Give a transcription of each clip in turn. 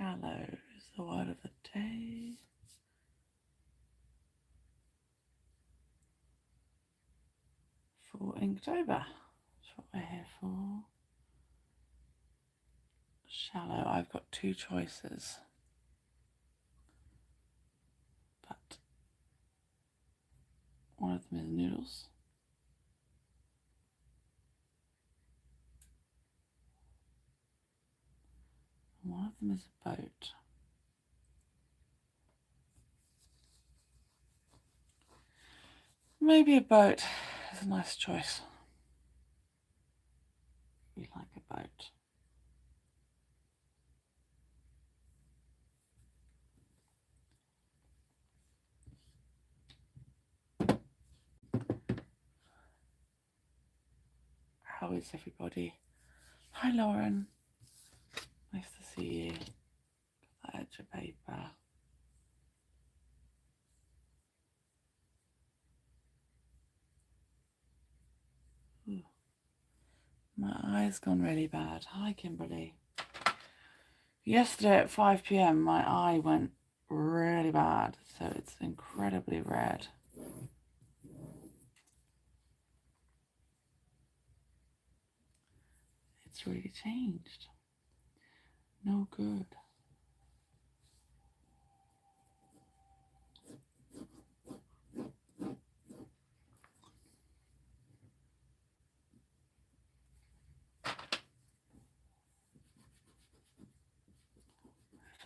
Shallow is the word of the day. For Inktober. That's what we're here for. Shallow. I've got two choices. But one of them is noodles. And one of them is a boat. Maybe a boat is a nice choice. We like a boat. How is everybody? Hi Lauren. Nice to see you. Got that Etchr paper. Ooh. My eye's gone really bad. Hi Kimberly. Yesterday at 5 p.m. my eye went really bad, so it's incredibly red. It's really changed. No good.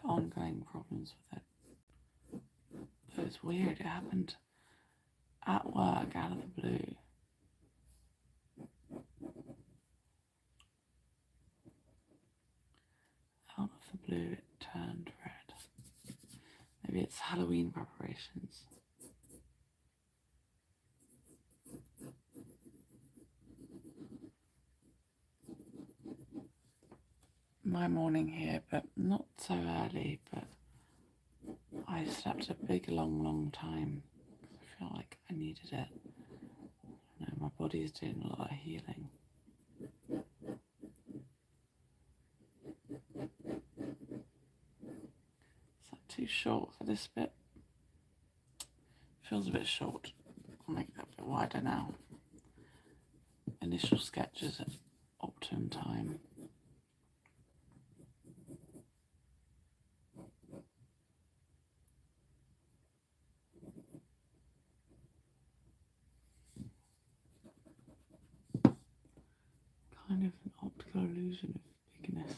Ongoing problems with it. But it's weird, it happened at work out of the blue. Out of the blue it turned red. Maybe it's Halloween preparations. My morning here, but not so early, but I slept a big long time. I feel like I needed it. You know, my body's doing a lot of healing. Is that too short for this bit? Feels a bit short. I'll make that a bit wider now. Initial sketches at optimum time. Kind of an optical illusion of bigness.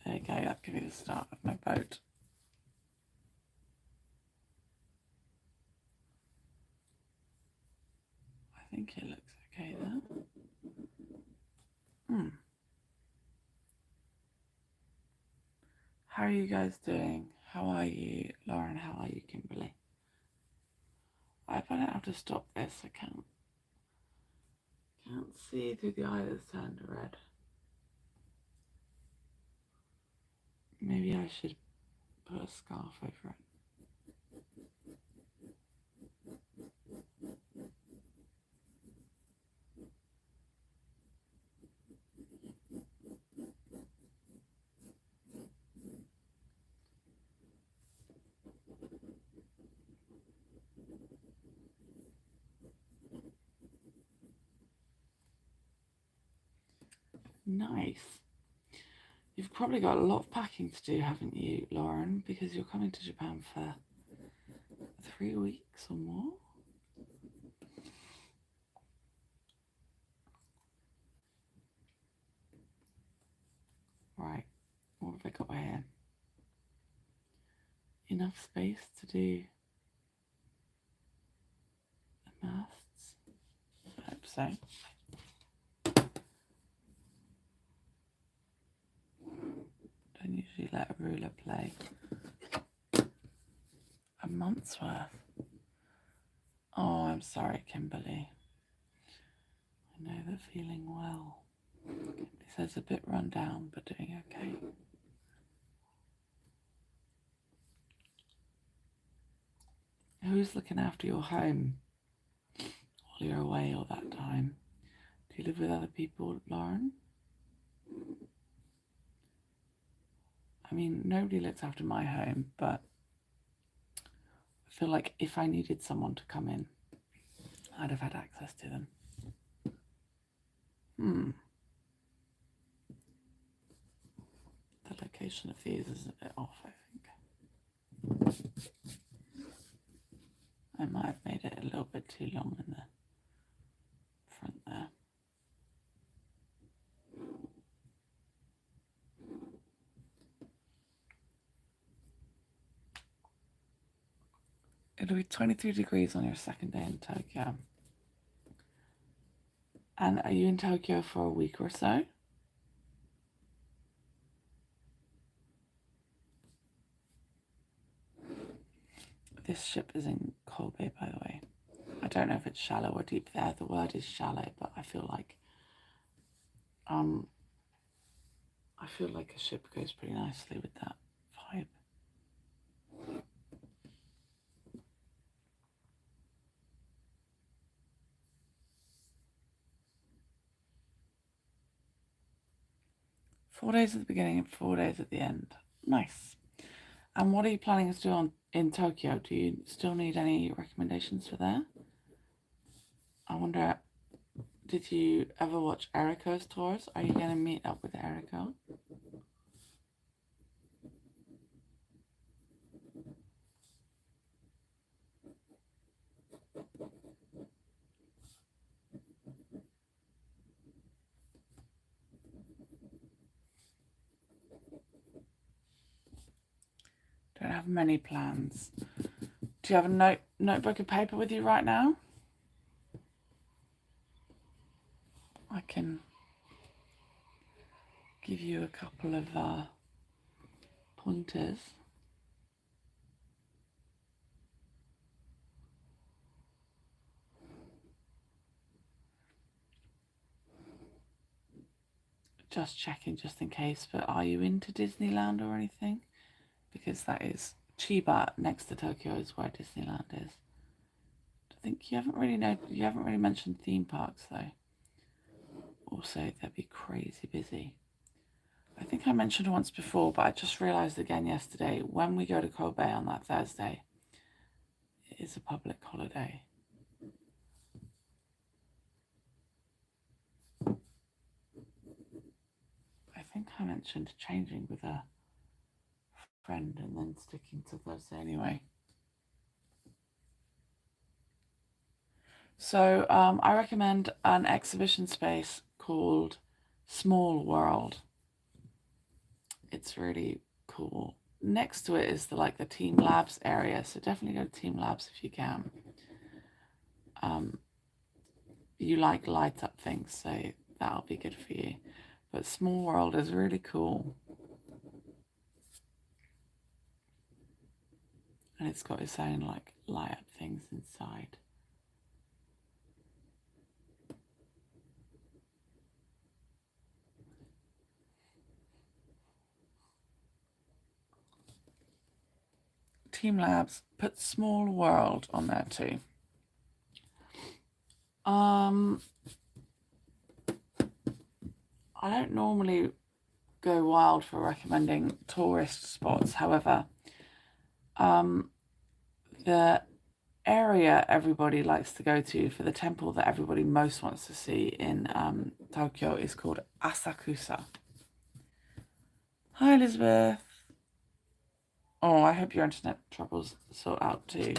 There you go, that could be the start of my boat. I think it looks okay there. How are you guys doing? How are you, Lauren? How are you, Kimberly? I don't have to stop this. I can't see through the eye that's turned red. Maybe I should put a scarf over it. Nice. You've probably got a lot of packing to do, haven't you, Lauren? Because you're coming to Japan for 3 weeks or more. Right, what have I got here? Enough space to do the masts? I hope so. Don't usually let a ruler play. A month's worth. Oh, I'm sorry, Kimberly. I know the feeling well. Kimberly says a bit run down, but doing okay. Who's looking after your home? Or while you're away all that time. Do you live with other people, Lauren? I mean, nobody looks after my home, but I feel like if I needed someone to come in, I'd have had access to them. The location of these is a bit off, I think. I might have made it a little bit too long in the front there. It'll be 23 degrees on your second day in Tokyo. And are you in Tokyo for a week or so? This ship is in Kobe, by the way. I don't know if it's shallow or deep there. The word is shallow, but I feel like a ship goes pretty nicely with that vibe. Four days at the beginning and 4 days at the end. Nice. And what are you planning to do in Tokyo? Do you still need any recommendations for there? I wonder, did you ever watch Eriko's tours? Are you going to meet up with Eriko? Don't have many plans. Do you have a notebook and paper with you right now? I can give you a couple of pointers. Just checking just in case, but are you into Disneyland or anything? Because that is Chiba next to Tokyo is where Disneyland is. I think you haven't really mentioned theme parks though. Also, they'd be crazy busy. I think I mentioned once before, but I just realised again yesterday, when we go to Kobe on that Thursday, it is a public holiday. I think I mentioned changing with a friend and then sticking to Thursday anyway. So I recommend an exhibition space called Small World. It's really cool. Next to it is the Team Labs area, so definitely go to Team Labs if you can. You like light up things, so that'll be good for you. But Small World is really cool. And it's got its own light up things inside. Team Labs, put Small World on there too. I don't normally go wild for recommending tourist spots. However, the area everybody likes to go to for the temple that everybody most wants to see in Tokyo is called Asakusa. Hi, Elizabeth. Oh, I hope your internet troubles sort out too.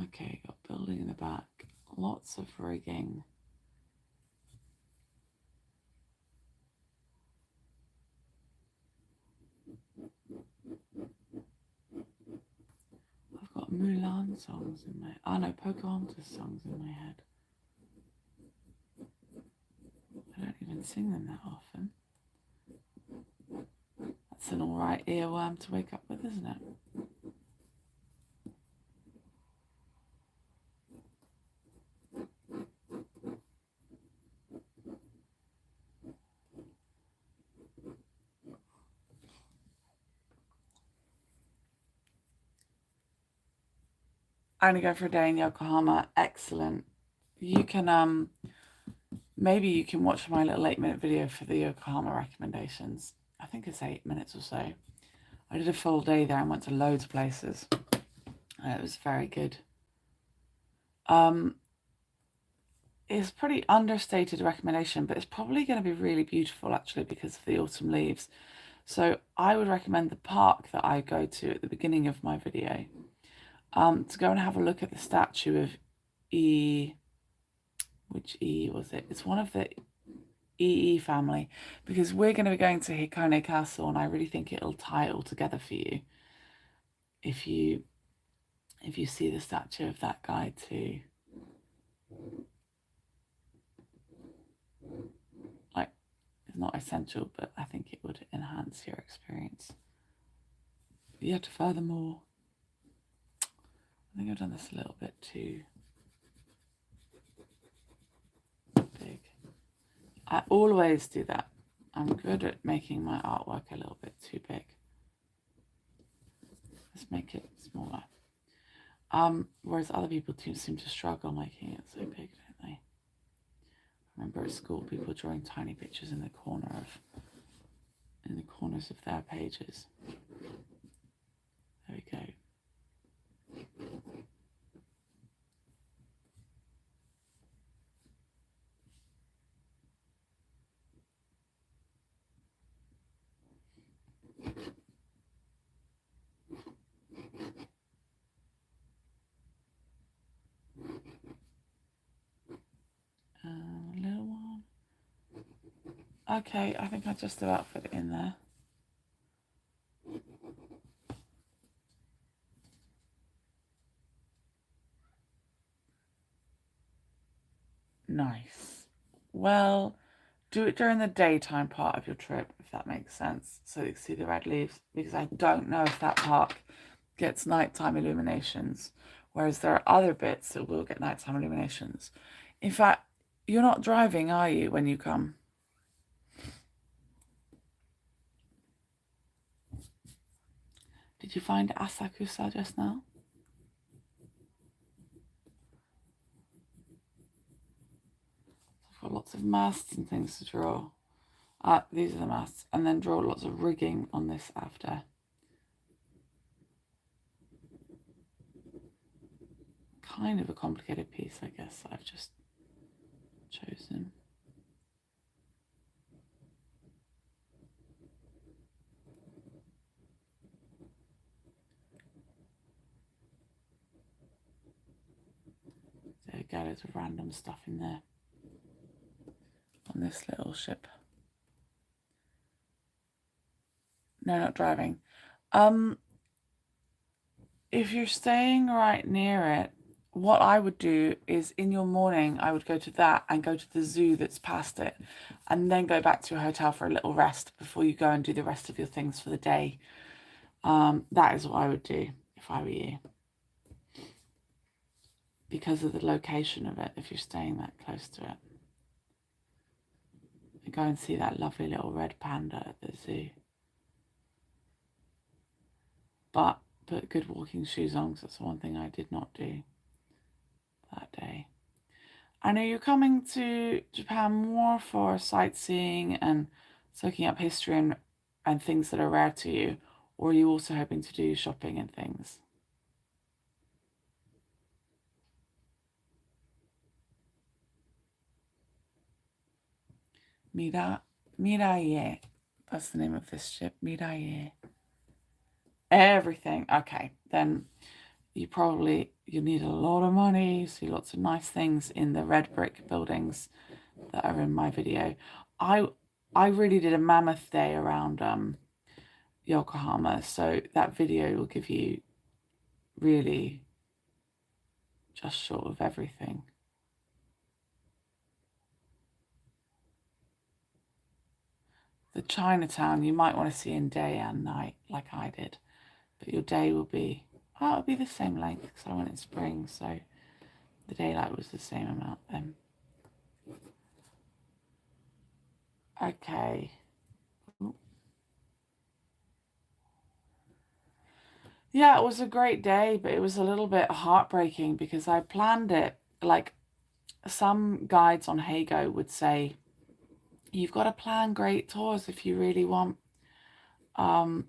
Okay, got building in the back. Lots of rigging. I've got Mulan songs in my... Oh no, Pocahontas songs in my head. I don't even sing them that often. That's an alright earworm to wake up with, isn't it? only go for a day in Yokohama. Excellent. You can maybe you can watch my little 8-minute video for the Yokohama recommendations. I think it's 8 minutes or so. I did a full day there and went to loads of places. It was very good. It's a pretty understated recommendation, but it's probably going to be really beautiful actually because of the autumn leaves. So I would recommend the park that I go to at the beginning of my video, to go and have a look at the statue of which E was it? It's one of the EE family, because we're going to be going to Hikone Castle, and I really think it'll tie it all together for you if you see the statue of that guy too. Like, it's not essential, but I think it would enhance your experience. Yet furthermore, I think I've done this a little bit too big. I always do that. I'm good at making my artwork a little bit too big. Let's make it smaller. Whereas other people seem to struggle making it so big, don't they? I remember at school people drawing tiny pictures in the corners of their pages. There we go. A little one. Okay, I think I just about fit it in there. Nice. Well, do it during the daytime part of your trip, if that makes sense, so you can see the red leaves, because I don't know if that park gets nighttime illuminations, whereas there are other bits that will get nighttime illuminations. In fact, you're not driving, are you, when you come? Did you find Asakusa just now? I've got lots of masts and things to draw. These are the masts, and then draw lots of rigging on this after. Kind of a complicated piece, I guess, I've just chosen. There we go, there's random stuff in there on this little ship. No, not driving. If you're staying right near it, what I would do is in your morning, I would go to that and go to the zoo that's past it, and then go back to your hotel for a little rest before you go and do the rest of your things for the day. That is what I would do if I were you, because of the location of it, if you're staying that close to it. And go and see that lovely little red panda at the zoo. But put good walking shoes on, because that's the one thing I did not do that day. And are you coming to Japan more for sightseeing and soaking up history and things that are rare to you, or are you also hoping to do shopping and things? Miraye. That's the name of this ship. Miraye. Everything. Okay, then you need a lot of money. You see lots of nice things in the red brick buildings that are in my video. I really did a mammoth day around Yokohama, so that video will give you really just short of everything. The Chinatown you might want to see in day and night, like I did, but your day will be, it'll be the same length because I went in spring, so the daylight was the same amount then. Okay. Yeah, it was a great day, but it was a little bit heartbreaking because I planned it like some guides on Hago would say, you've got to plan great tours if you really want um,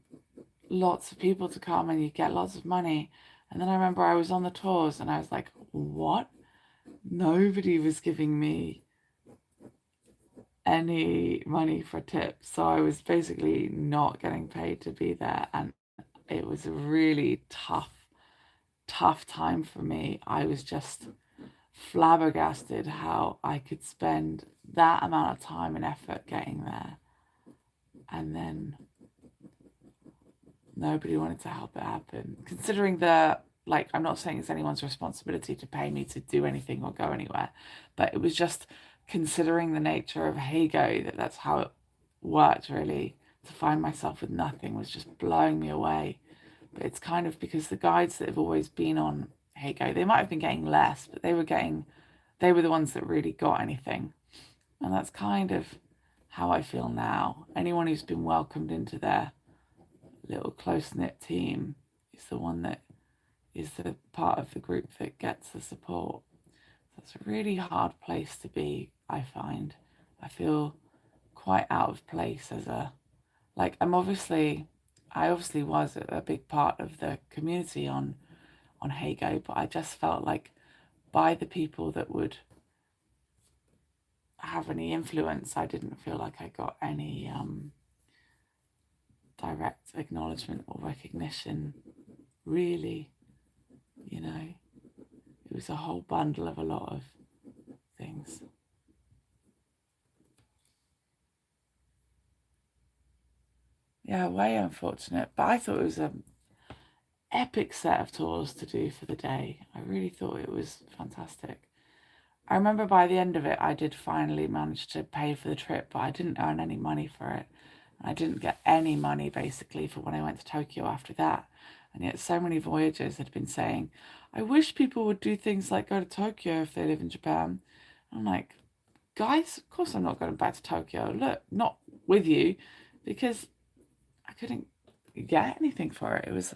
lots of people to come and you get lots of money. And then I remember I was on the tours and I was like, what? Nobody was giving me any money for tips. So I was basically not getting paid to be there. And it was a really tough time for me. I was just flabbergasted how I could spend that amount of time and effort getting there. And then nobody wanted to help it happen. Considering like, I'm not saying it's anyone's responsibility to pay me to do anything or go anywhere, but it was just considering the nature of Hago, that's how it worked really. To find myself with nothing was just blowing me away. But it's kind of because the guides that have always been on Hago, they might have been getting less, but they were the ones that really got anything. And that's kind of how I feel now. Anyone who's been welcomed into their little close-knit team is the one that is the part of the group that gets the support. So it's a really hard place to be, I find. I feel quite out of place as like I obviously was a big part of the community on Hago, but I just felt like by the people that would have any influence, I didn't feel like I got any direct acknowledgement or recognition, really. You know, it was a whole bundle of a lot of things. Yeah, way unfortunate. But I thought it was an epic set of tours to do for the day. I really thought it was fantastic. I remember by the end of it, I did finally manage to pay for the trip, but I didn't earn any money for it. I didn't get any money basically for when I went to Tokyo after that. And yet, so many voyagers had been saying, I wish people would do things like go to Tokyo if they live in Japan. I'm like, guys, of course I'm not going back to Tokyo. Look, not with you, because I couldn't get anything for it. It was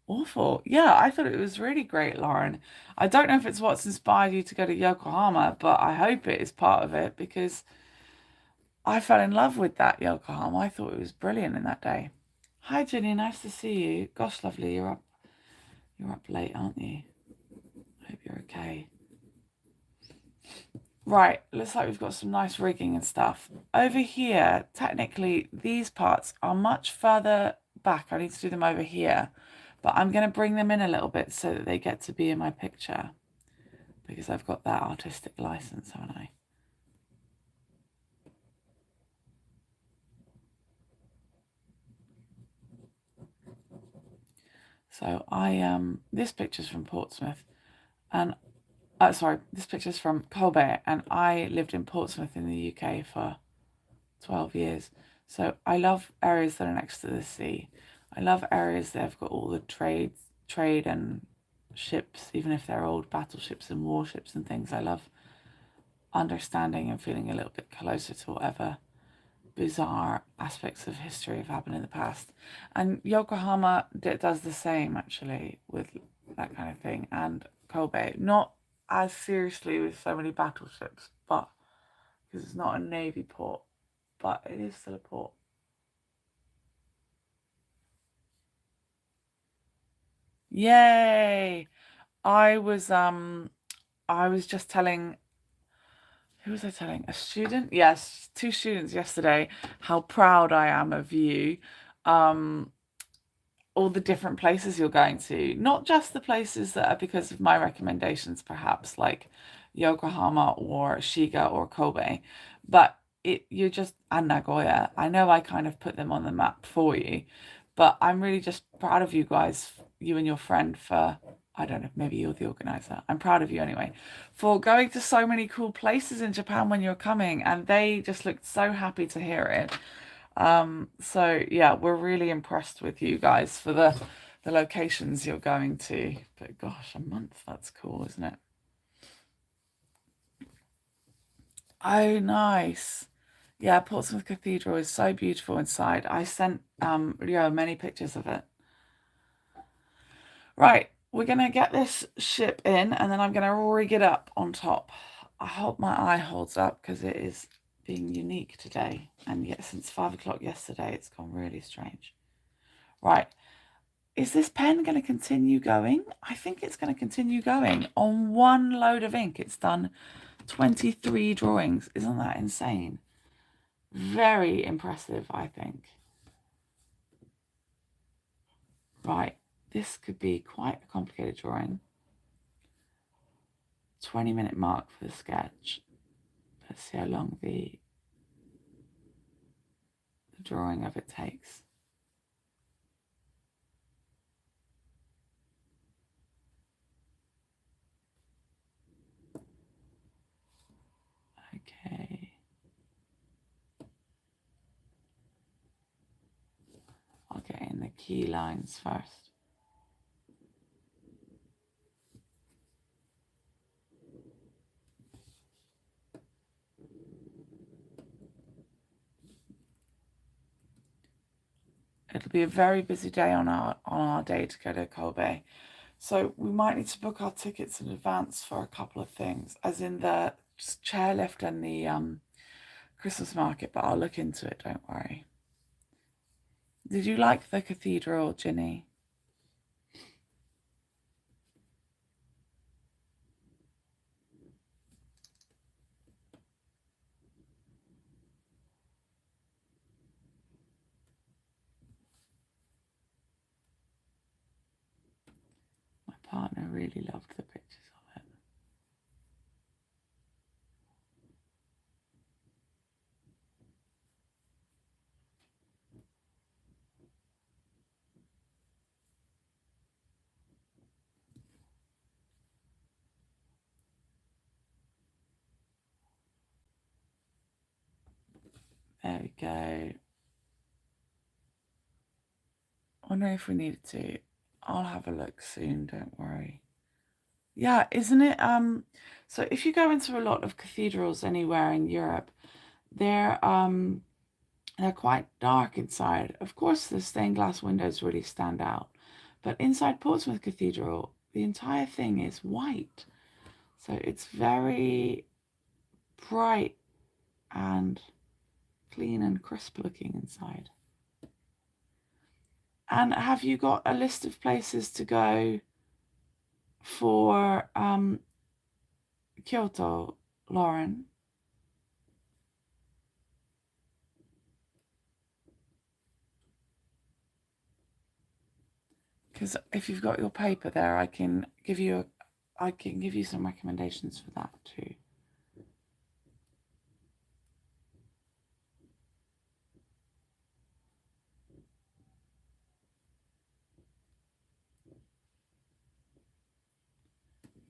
awful. Yeah, I thought it was really great, Lauren. I don't know if it's what's inspired you to go to Yokohama, but I hope it is part of it because I fell in love with that Yokohama. I thought it was brilliant in that day. Hi, Jenny. Nice to see you. Gosh, lovely. You're up late, aren't you? Hope you're okay. Right, looks like we've got some nice rigging and stuff. Over here, technically, these parts are much further back. I need to do them over here. But I'm going to bring them in a little bit so that they get to be in my picture. Because I've got that artistic license, haven't I? So this picture's from Portsmouth. And sorry, this picture's from Colbert, and I lived in Portsmouth in the UK for 12 years. So I love areas that are next to the sea. I love areas that have got all the trade and ships, even if they're old battleships and warships and things. I love understanding and feeling a little bit closer to whatever bizarre aspects of history have happened in the past. And Yokohama does the same actually with that kind of thing. And Kobe, not as seriously with so many battleships, but because it's not a navy port, but it is still a port. Yay! I was um I was just telling, who was I telling? A student? Yes, two students yesterday, how proud I am of you. Um all the different places you're going to, not just the places that are because of my recommendations, perhaps like Yokohama or Shiga or Kobe, but you're just, and Nagoya. I know I kind of put them on the map for you, but I'm really just proud of you guys, you and your friend, for, I don't know, maybe you're the organizer. I'm proud of you anyway, for going to so many cool places in Japan when you're coming, and they just looked so happy to hear it. So yeah, we're really impressed with you guys for the locations you're going to. But gosh, a month, that's cool, isn't it? Oh, nice. Yeah, Portsmouth Cathedral is so beautiful inside. I sent Rio many pictures of it. Right, we're going to get this ship in and then I'm going to rig it up on top. I hope my eye holds up because it is being unique today. And yet since 5 o'clock yesterday, it's gone really strange. Right, is this pen going to continue going? I think it's going to continue going. On one load of ink, it's done 23 drawings. Isn't that insane? Very impressive, I think. Right, this could be quite a complicated drawing. 20-minute mark for the sketch. Let's see how long the drawing of it takes. Okay. I'll get in the key lines first. It'll be a very busy day on our day to go to Kobe. So we might need to book our tickets in advance for a couple of things, as in the chairlift and the Christmas market, but I'll look into it, don't worry. Did you like the cathedral, Ginny? My partner really loved the pictures of it. There we go. I wonder if we needed to. I'll have a look soon, don't worry. Yeah, isn't it? So if you go into a lot of cathedrals anywhere in Europe, they're quite dark inside. Of course, the stained glass windows really stand out, but inside Portsmouth Cathedral, the entire thing is white. So it's very bright and clean and crisp looking inside. And have you got a list of places to go for Kyoto, Lauren? Because if you've got your paper there, I can give you some recommendations for that too.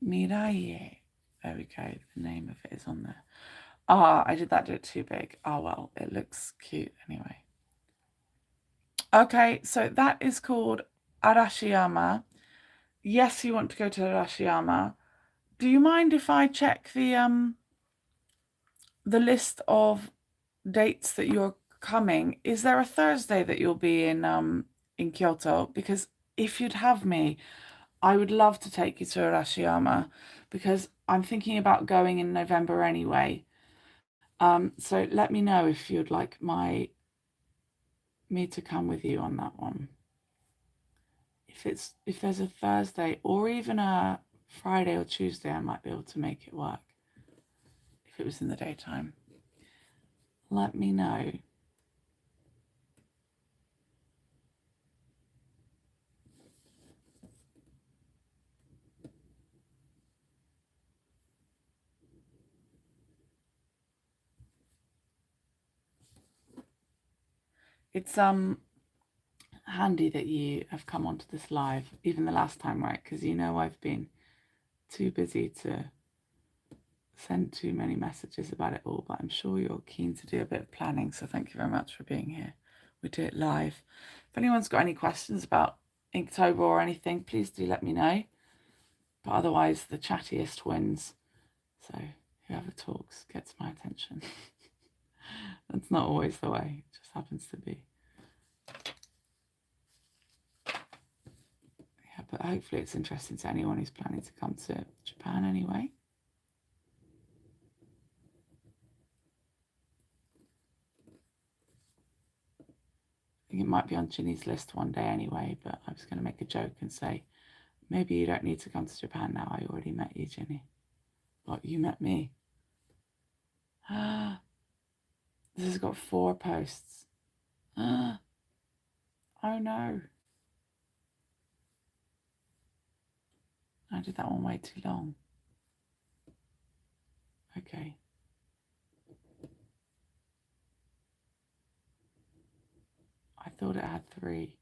Mirai. There we go. The name of it is on there. Ah, I did do it too big. Oh well, it looks cute anyway. Okay, so that is called Arashiyama. Yes, you want to go to Arashiyama. Do you mind if I check the list of dates that you're coming? Is there a Thursday that you'll be in Kyoto? Because if you'd have me, I would love to take you to Arashiyama because I'm thinking about going in November anyway. So let me know if you'd like me to come with you on that one. If there's a Thursday or even a Friday or Tuesday, I might be able to make it work. If it was in the daytime, let me know. It's handy that you have come onto this live, even the last time, right? Because you know I've been too busy to send too many messages about it all, but I'm sure you're keen to do a bit of planning, so thank you very much for being here. We do it live. If anyone's got any questions about Inktober or anything, please do let me know. But otherwise, the chattiest wins. So whoever talks gets my attention. That's not always the way, it just happens to be. Yep. but hopefully it's interesting to anyone who's planning to come to Japan anyway. I think it might be on Ginny's list one day anyway, but I was going to make a joke and say, maybe you don't need to come to Japan now. I already met you, Ginny. What, you met me? This has got 4 posts. Oh no. I did that one way too long. Okay. I thought it had 3.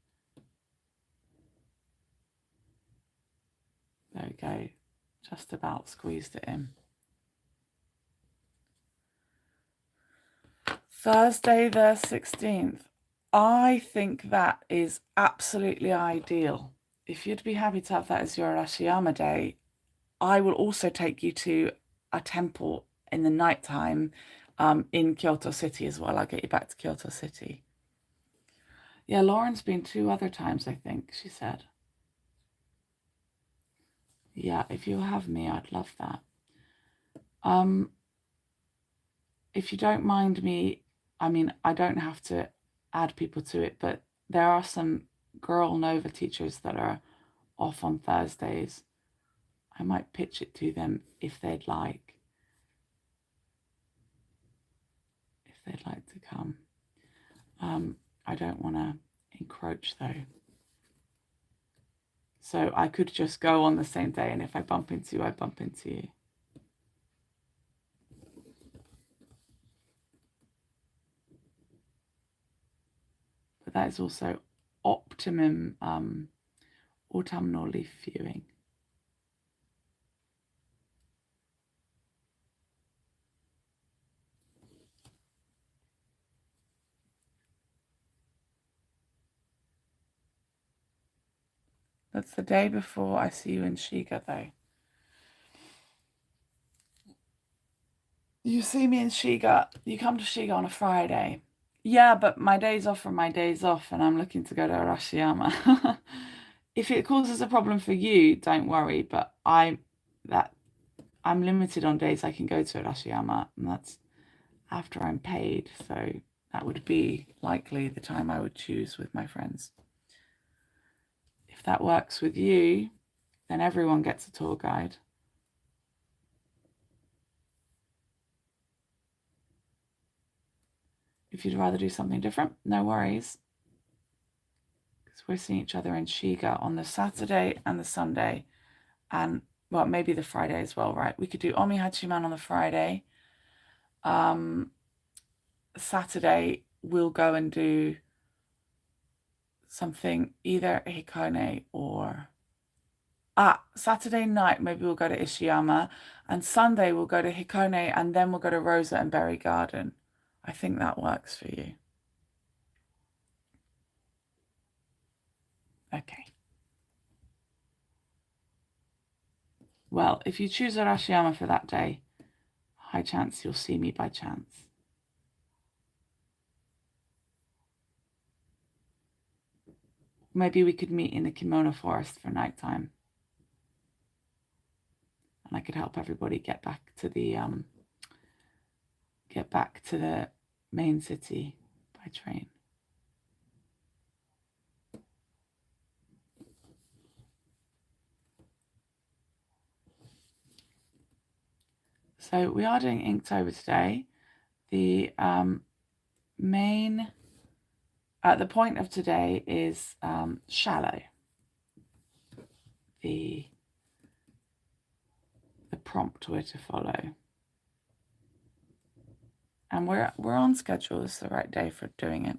There we go. Just about squeezed it in. Thursday the 16th. I think that is absolutely ideal. If you'd be happy to have that as your Arashiyama day, I will also take you to a temple in the nighttime in Kyoto City as well. I'll get you back to Kyoto City. Yeah, Lauren's been 2 other times, I think, she said. Yeah, if you'll have me, I'd love that. If you don't mind me, I mean, I don't have to add people to it, but there are some girl Nova teachers that are off on Thursdays. I might pitch it to them if they'd like. If they'd like to come. I don't want to encroach though. So I could just go on the same day, and if I bump into you, I bump into you. But that is also optimum autumnal leaf viewing. That's the day before I see you in Shiga, though. You see me in Shiga, you come to Shiga on a Friday. Yeah, but my days off are my days off, and I'm looking to go to Arashiyama. If it causes a problem for you, don't worry, but I'm limited on days I can go to Arashiyama, and that's after I'm paid, so that would be likely the time I would choose with my friends. If that works with you, then everyone gets a tour guide. If you'd rather do something different, no worries. Because we're seeing each other in Shiga on the Saturday and the Sunday. And, well, maybe the Friday as well, right? We could do Omi Hachiman on the Friday. Saturday, we'll go and do something, either Hikone or... Saturday night, maybe we'll go to Ishiyama. And Sunday, we'll go to Hikone, and then we'll go to Rosa and Berry Garden. I think that works for you. Okay. Well, if you choose Arashiyama for that day, high chance you'll see me by chance. Maybe we could meet in the kimono forest for nighttime. And I could help everybody get back to the main city by train. So we are doing Inktober today. The the point of today is shallow. The prompt we're to follow. And we're on schedule. This is the right day for doing it.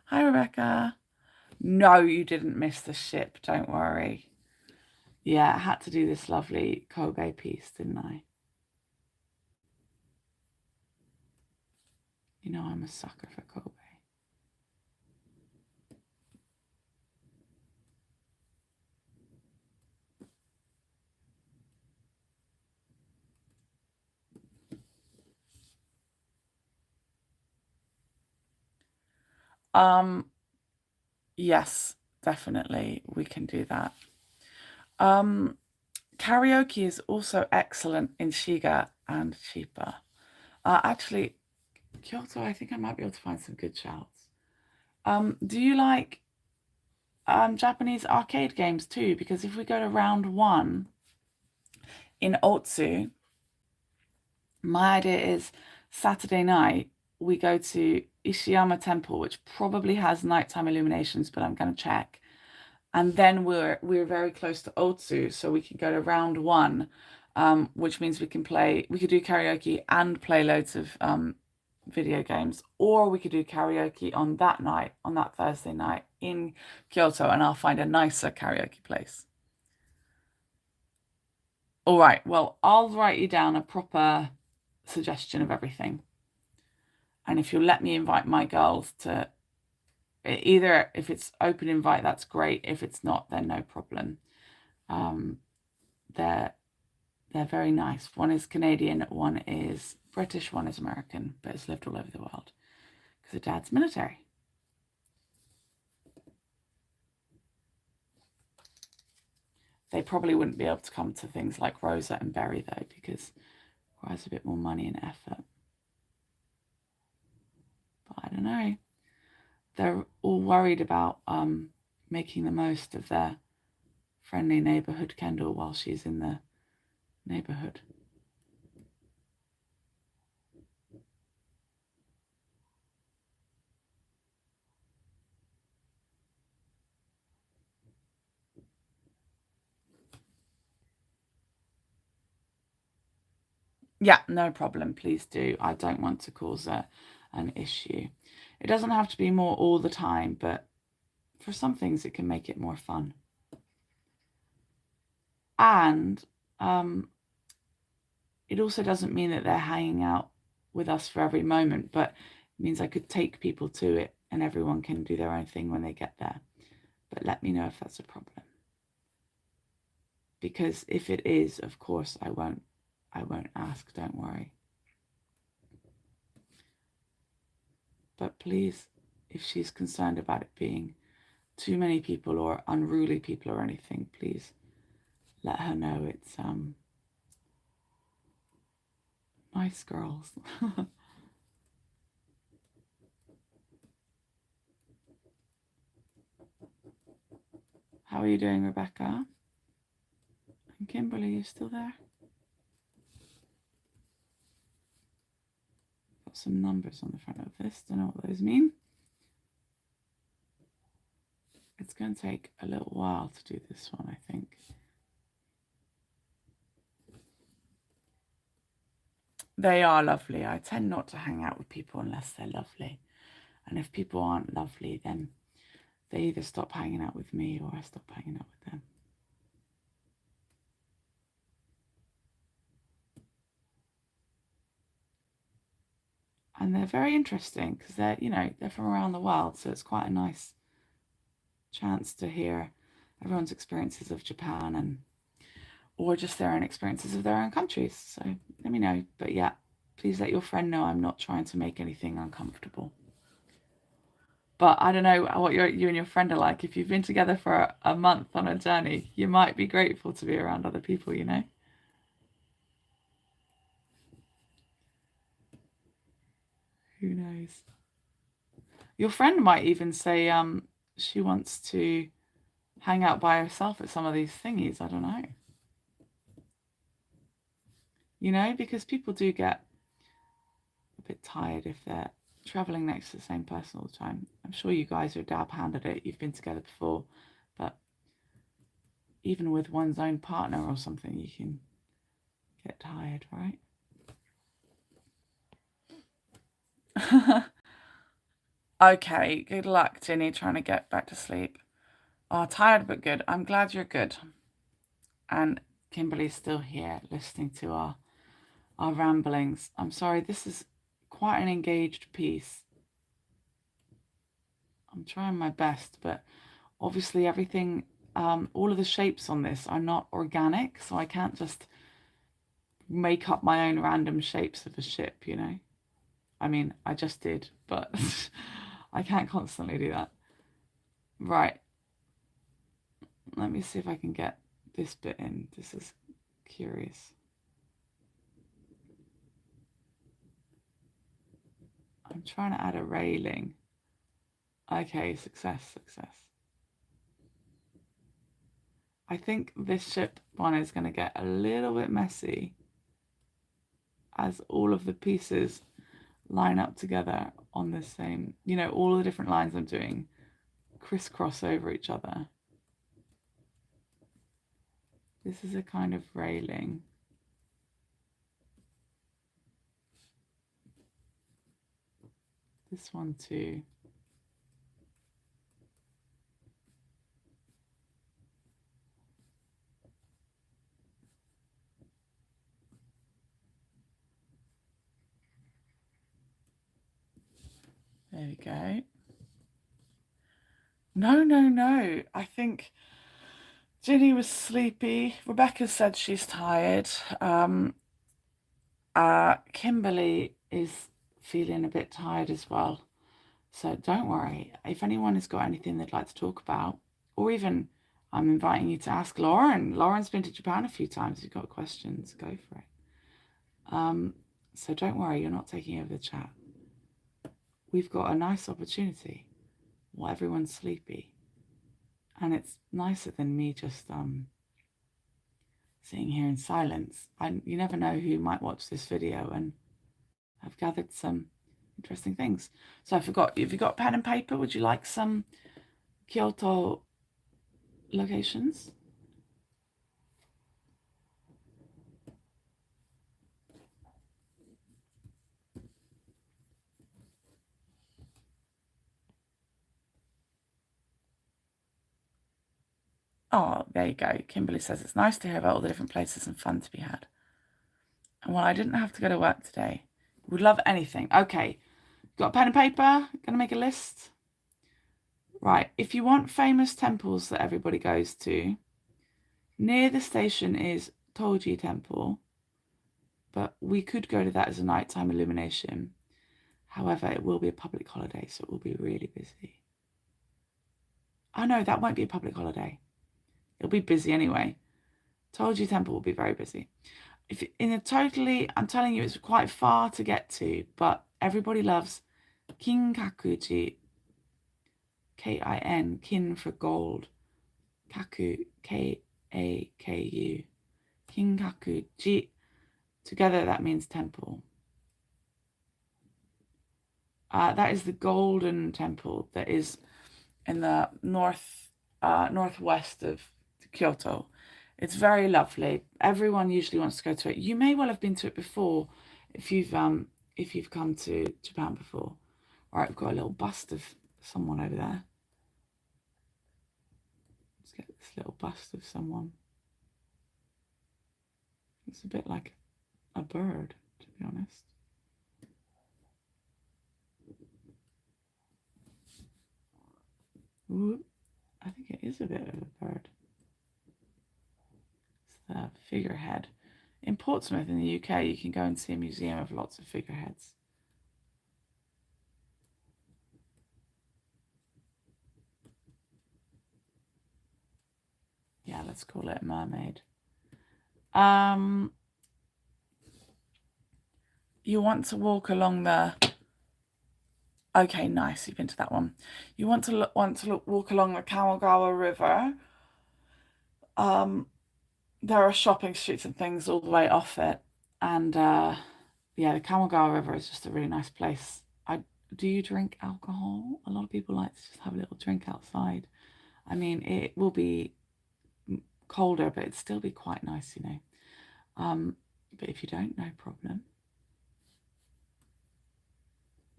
Hi, Rebecca. No, you didn't miss the ship. Don't worry. Yeah, I had to do this lovely Kobe piece, didn't I? You know I'm a sucker for Kobe. Yes, definitely we can do that. Karaoke is also excellent in Shiga and Chiba. Actually, Kyoto, I think I might be able to find some good shouts. Do you like Japanese arcade games too? Because if we go to round 1 in Otsu, my idea is Saturday night we go to Ishiyama Temple, which probably has nighttime illuminations, but I'm going to check. And then we're very close to Otsu, so we can go to round 1, which means we could do karaoke and play loads of video games, or we could do karaoke on that night, on that Thursday night in Kyoto, and I'll find a nicer karaoke place. All right, well, I'll write you down a proper suggestion of everything. And if you'll let me invite my girls to either, if it's open invite, that's great. If it's not, then no problem. They're very nice. One is Canadian, one is British, one is American, but it's lived all over the world because her dad's military. They probably wouldn't be able to come to things like Rosa and Berry though, because it requires a bit more money and effort. But I don't know. They're all worried about making the most of their friendly neighborhood Kendal while she's in the neighborhood. Yeah, no problem. Please do. I don't want to cause an issue. It doesn't have to be more all the time, but for some things it can make it more fun. And it also doesn't mean that they're hanging out with us for every moment, but it means I could take people to it and everyone can do their own thing when they get there. But let me know if that's a problem. Because if it is, of course, I won't ask, don't worry. But please, if she's concerned about it being too many people or unruly people or anything, please let her know it's nice girls. How are you doing, Rebecca? And Kimberly, you still there? Got some numbers on the front of this. Don't know what those mean. It's going to take a little while to do this one, I think. They are lovely. I tend not to hang out with people unless they're lovely. And if people aren't lovely, then they either stop hanging out with me or I stop hanging out with them. And they're very interesting because they're, they're from around the world. So it's quite a nice chance to hear everyone's experiences of Japan or just their own experiences of their own countries. So let me know. But yeah, please let your friend know I'm not trying to make anything uncomfortable. But I don't know what you and your friend are like. If you've been together for a month on a journey, you might be grateful to be around other people, Who knows? Your friend might even say she wants to hang out by herself at some of these thingies. I don't know. Because people do get a bit tired if they're traveling next to the same person all the time. I'm sure you guys are dab-hand at it. You've been together before, but even with one's own partner or something, you can get tired, right? Okay, good luck, Ginny, trying to get back to sleep. Oh, tired but good. I'm glad you're good. And Kimberly's still here listening to our ramblings. I'm sorry, this is quite an engaged piece. I'm trying my best, but obviously everything, all of the shapes on this are not organic, so I can't just make up my own random shapes of a ship, I mean, I just did, but I can't constantly do that. Right. Let me see if I can get this bit in. This is curious. I'm trying to add a railing. Okay, success, success. I think this ship one is going to get a little bit messy as all of the pieces line up together on the same, you know, all the different lines I'm doing crisscross over each other. This is a kind of railing. This one too. There we go. No. I think Ginny was sleepy. Rebecca said she's tired. Kimberly is feeling a bit tired as well. So don't worry. If anyone has got anything they'd like to talk about, or even I'm inviting you to ask Lauren. Lauren's been to Japan a few times. If you've got questions, go for it. So don't worry, you're not taking over the chat. We've got a nice opportunity while everyone's sleepy. And it's nicer than me just sitting here in silence. You never know who might watch this video and have gathered some interesting things. So I forgot, if you got pen and paper, would you like some Kyoto locations? Oh, there you go. Kimberly says it's nice to hear about all the different places and fun to be had. And well, I didn't have to go to work today. Would love anything. Okay, got a pen and paper? Gonna make a list? Right, if you want famous temples that everybody goes to, near the station is Toji Temple, but we could go to that as a nighttime illumination. However, it will be a public holiday, so it will be really busy. Oh no, that won't be a public holiday. It'll be busy anyway. Toji Temple will be very busy. If in a totally, I'm telling you, it's quite far to get to, but everybody loves Kinkakuji. K-I-N, kin for gold. Kaku, K-A-K-U. Kinkakuji. Together that means temple. That is the golden temple that is in the northwest of Kyoto. It's very lovely. Everyone usually wants to go to it. You may well have been to it before if you've come to Japan before. All right, we've got a little bust of someone over there. Let's get this little bust of someone. It's a bit like a bird, to be honest. Ooh, I think it is a bit of a bird. It's the figurehead. In Portsmouth in the UK, you can go and see a museum of lots of figureheads. Yeah, let's call it a mermaid. You want to walk along the... Okay, nice. You've been to that one. You want to walk along the Kamogawa River. There are shopping streets and things all the way off it, and yeah, the Kamogawa River is just a really nice place. Do you drink alcohol? A lot of people like to just have a little drink outside. I mean, it will be colder, but it'd still be quite nice, you know. But if you don't, no problem.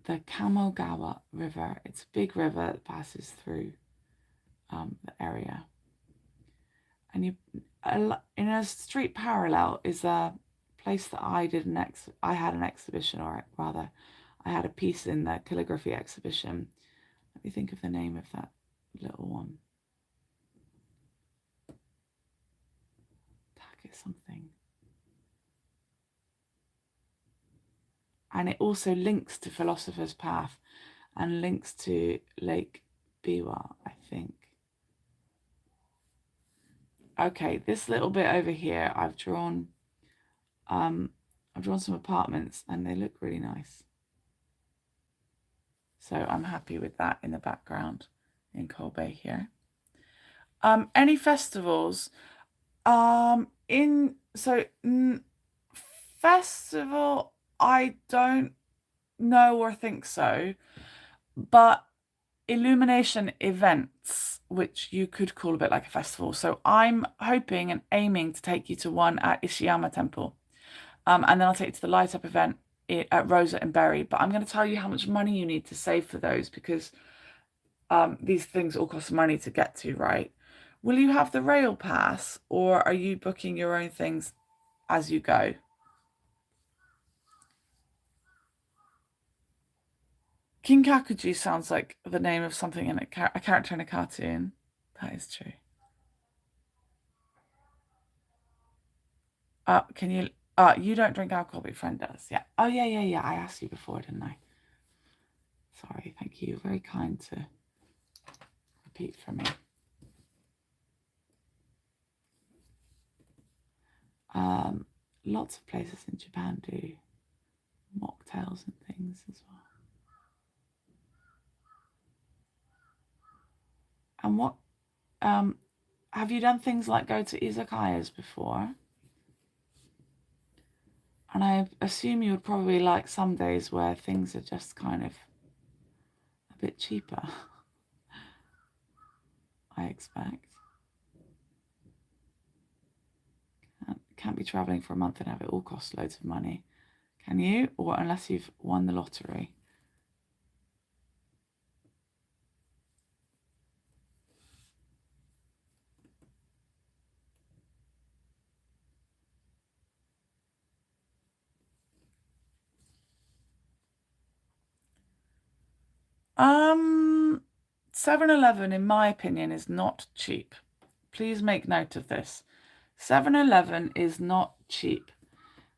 The Kamogawa River, it's a big river that passes through the area. And in a street parallel is a place that I had an exhibition, or rather, I had a piece in the calligraphy exhibition. Let me think of the name of that little one. Take something. And it also links to Philosopher's Path and links to Lake Biwa, I think. Okay, this little bit over here, I've drawn some apartments and they look really nice. So I'm happy with that in the background in Colbay here. Any festivals? Festival, I don't know or think so, but illumination events, which you could call a bit like a festival. So I'm hoping and aiming to take you to one at Ishiyama Temple. And then I'll take you to the light up event at Rosa and Berry. But I'm going to tell you how much money you need to save for those, because these things all cost money to get to, right? Will you have the rail pass, or are you booking your own things as you go? Kinkakuji sounds like the name of something in a character in a cartoon. That is true. Can you? You don't drink alcohol, but your friend does. Yeah. Oh, yeah. I asked you before, didn't I? Sorry. Thank you. You're very kind to repeat for me. Lots of places in Japan do mocktails and things as well. And what have you done things like go to izakayas before? And I assume you would probably like some days where things are just kind of a bit cheaper. I expect. Can't be traveling for a month and have it all cost loads of money, can you? Or unless you've won the lottery. 7-Eleven, in my opinion, is not cheap. Please make note of this. 7-Eleven is not cheap.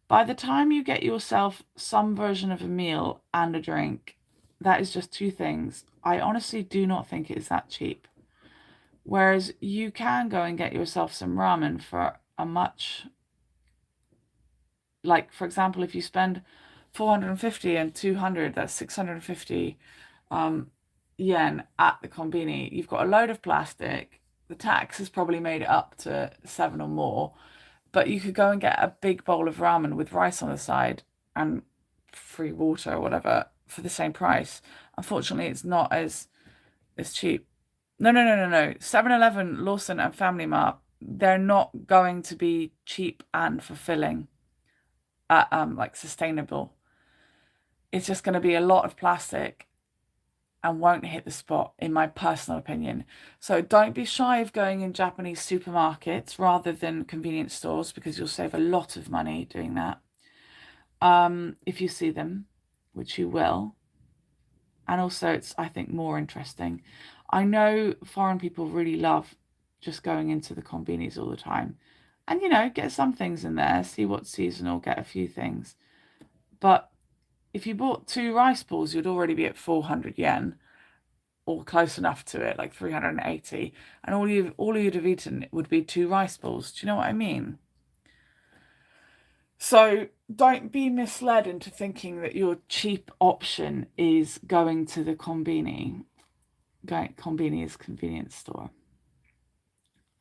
By the time you get yourself some version of a meal and a drink, that is just two things. I honestly do not think it's that cheap. Whereas you can go and get yourself some ramen for a much, like, for example, if you spend 450 and 200, that's 650 yen at the konbini. You've got a load of plastic. The tax has probably made it up to 7 or more, but you could go and get a big bowl of ramen with rice on the side and free water or whatever for the same price. Unfortunately, it's not as cheap. No. 7-Eleven, Lawson, and Family Mart, they're not going to be cheap and fulfilling, like sustainable. It's just going to be a lot of plastic and won't hit the spot, in my personal opinion. So don't be shy of going in Japanese supermarkets rather than convenience stores, because you'll save a lot of money doing that. If you see them, which you will. And also it's, I think, more interesting. I know foreign people really love just going into the konbinis all the time. And, get some things in there, see what's seasonal, get a few things. But if you bought 2 rice balls, you'd already be at 400 yen, or close enough to it, like 380. And all you'd have eaten would be 2 rice balls. Do you know what I mean? So don't be misled into thinking that your cheap option is going to the konbini. Konbini is convenience store.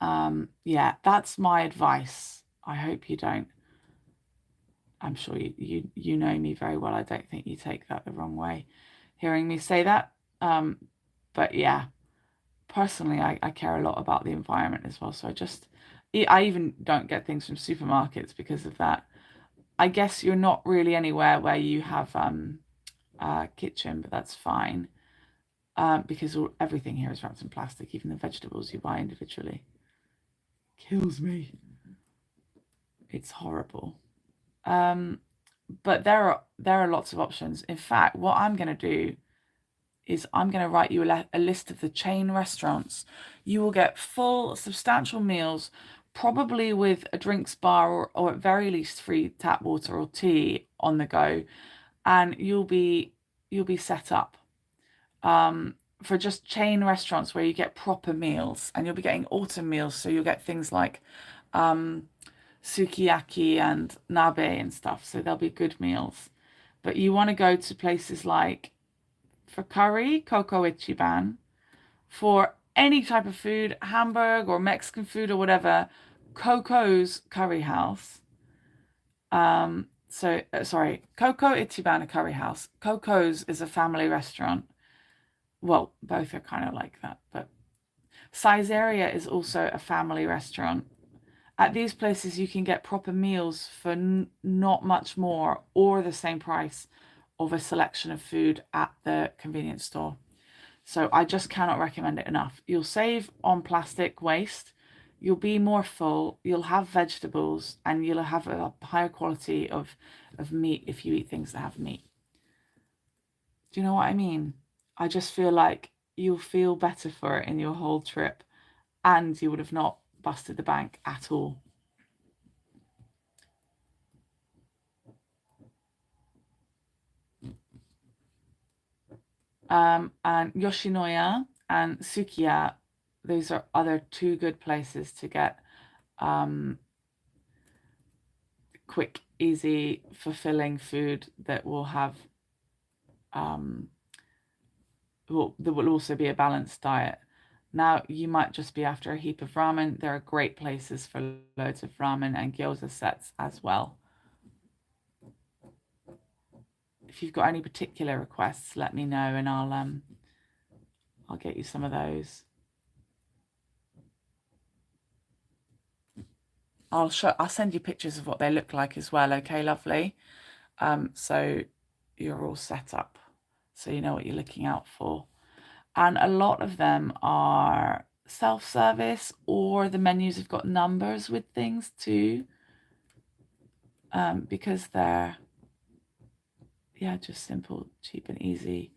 Yeah, that's my advice. I hope you don't. I'm sure you know me very well. I don't think you take that the wrong way, hearing me say that. But yeah, personally, I care a lot about the environment as well. So I even don't get things from supermarkets because of that. I guess you're not really anywhere where you have a kitchen, but that's fine. Because everything here is wrapped in plastic, even the vegetables you buy individually. Kills me. It's horrible. But there are lots of options. In fact, what I'm going to do is I'm going to write you a list of the chain restaurants. You will get full, substantial meals, probably with a drinks bar or at very least free tap water or tea on the go, and you'll be set up. for just chain restaurants where you get proper meals, and you'll be getting autumn meals, so you'll get things like sukiyaki and nabe and stuff, so they'll be good meals. But you want to go to places like, for curry, Coco Ichiban. For any type of food, Hamburg or Mexican food or whatever, Coco's Curry House. Sorry, Coco Ichiban, a curry house. Coco's is a family restaurant. Well, both are kind of like that, but Caesarea is also a family restaurant. At these places, you can get proper meals for not much more or the same price of a selection of food at the convenience store. So I just cannot recommend it enough. You'll save on plastic waste, you'll be more full, you'll have vegetables, and you'll have a higher quality of meat if you eat things that have meat. Do you know what I mean? I just feel like you'll feel better for it in your whole trip, and you would have not busted the bank at all. And Yoshinoya and Sukiya, those are other two good places to get quick, easy, fulfilling food that will have that will also be a balanced diet. Now, you might just be after a heap of ramen. There are great places for loads of ramen and gyoza sets as well. If you've got any particular requests, let me know, and I'll get you some of those. I'll send you pictures of what they look like as well. Okay, lovely. So you're all set up, so you know what you're looking out for. And a lot of them are self-service, or the menus have got numbers with things too, because they're, yeah, just simple, cheap and easy.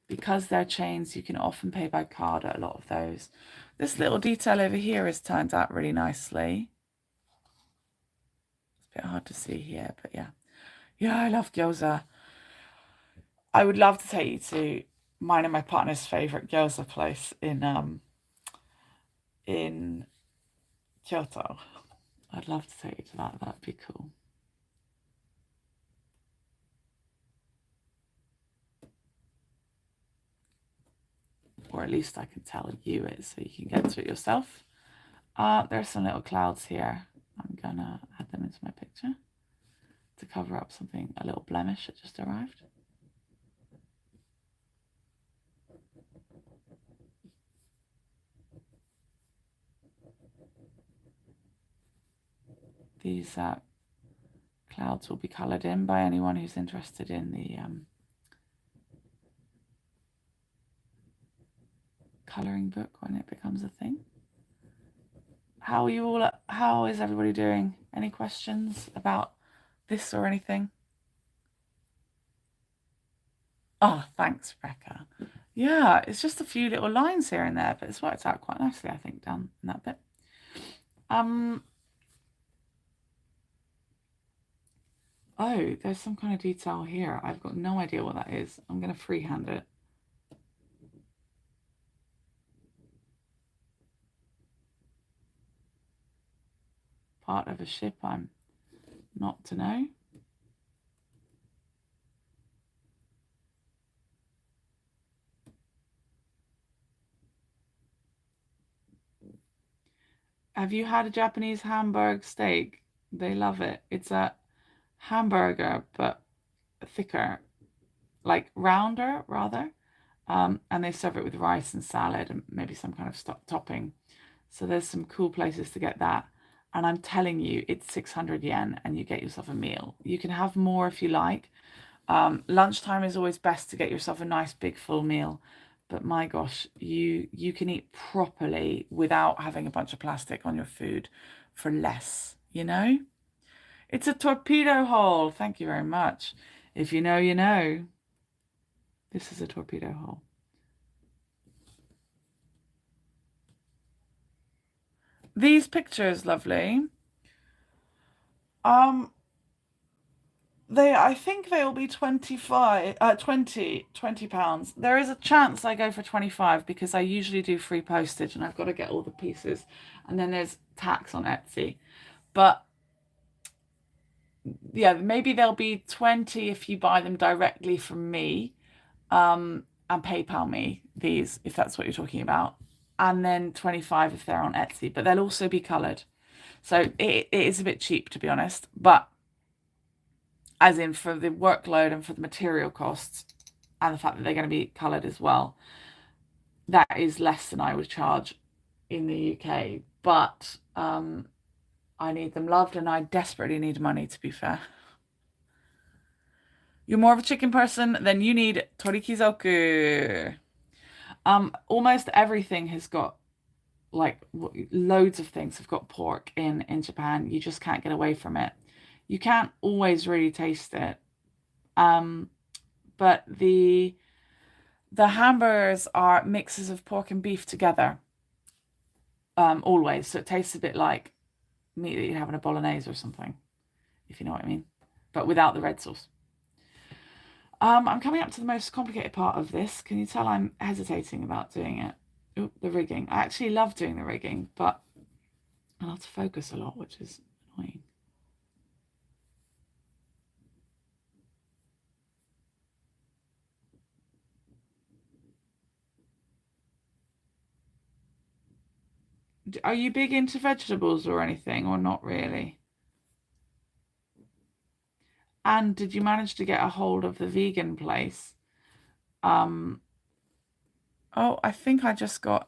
Because they're chains, you can often pay by card at a lot of those. This little detail over here has turned out really nicely. It's a bit hard to see here, but yeah. Yeah, I love gyoza. I would love to take you to mine and my partner's favorite gyoza place in Kyoto. I'd love to take you to that. That'd be cool. Or at least I can tell you it so you can get to it yourself. There's some little clouds here. I'm gonna add them into my picture to cover up something, a little blemish that just arrived. These clouds will be coloured in by anyone who's interested in the colouring book when it becomes a thing. How are you all? How is everybody doing? Any questions about this or anything? Oh, thanks, Rebecca. Yeah, it's just a few little lines here and there, but it's worked out quite nicely, I think, down in that bit. Oh, there's some kind of detail here. I've got no idea what that is. I'm going to freehand it. Part of a ship I'm not to know. Have you had a Japanese Hamburg steak? They love it. It's a hamburger, but thicker, like rounder, rather. And they serve it with rice and salad and maybe some kind of topping. So there's some cool places to get that. And I'm telling you, it's 600 yen and you get yourself a meal. You can have more if you like. Lunchtime is always best to get yourself a nice big full meal. But my gosh, you can eat properly without having a bunch of plastic on your food for less, you know? It's a torpedo hole. Thank you very much. If you know, you know. This is a torpedo hole. These pictures, lovely. I think they will be 20 pounds. There is a chance I go for 25 because I usually do free postage and I've got to get all the pieces. And then there's tax on Etsy. But yeah, maybe they'll be 20 if you buy them directly from me, and PayPal me these, if that's what you're talking about. And then 25 if they're on Etsy, but they'll also be coloured. So it is a bit cheap, to be honest, but as in for the workload and for the material costs and the fact that they're going to be coloured as well, that is less than I would charge in the UK. But I need them loved and I desperately need money, to be fair. You're more of a chicken person, then you need torikizoku. Almost everything has got like loads of things have got pork in Japan. You just can't get away from it. You can't always really taste it. But the hamburgers are mixes of pork and beef together. Always. So it tastes a bit like meat that you'd have in a bolognese or something, if you know what I mean. But without the red sauce. I'm coming up to the most complicated part of this. Can you tell I'm hesitating about doing it? Ooh, the rigging. I actually love doing the rigging, but I'll have to focus a lot, which is annoying. Are you big into vegetables or anything, or not really? And did you manage to get a hold of the vegan place? Oh, I think I just got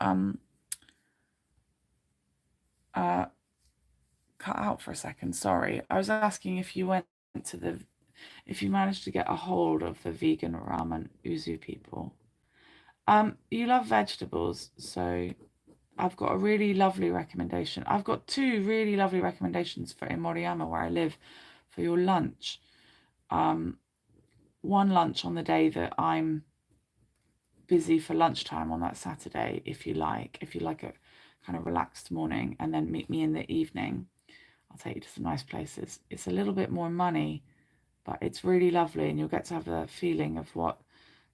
uh cut out for a second. Sorry. I was asking if you went to if you managed to get a hold of the vegan ramen uzu people. You love vegetables, so I've got a really lovely recommendation. I've got two really lovely recommendations for in Moriyama where I live for your lunch. One lunch on the day that I'm busy for lunchtime on that Saturday, if you like a kind of relaxed morning, and then meet me in the evening. I'll take you to some nice places. It's a little bit more money, but it's really lovely, and you'll get to have the feeling of what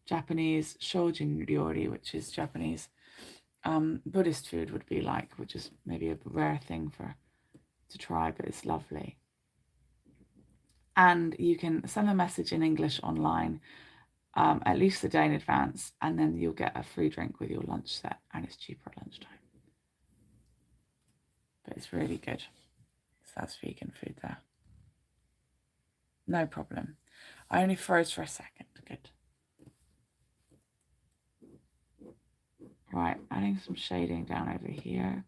Japanese shojin ryori, which is Japanese Buddhist food, would be like, which is maybe a rare thing to try, but it's lovely. And you can send a message in English online, at least a day in advance, and then you'll get a free drink with your lunch set, and it's cheaper at lunchtime. But it's really good. So that's vegan food there. No problem. I only froze for a second. Good. Right, adding some shading down over here.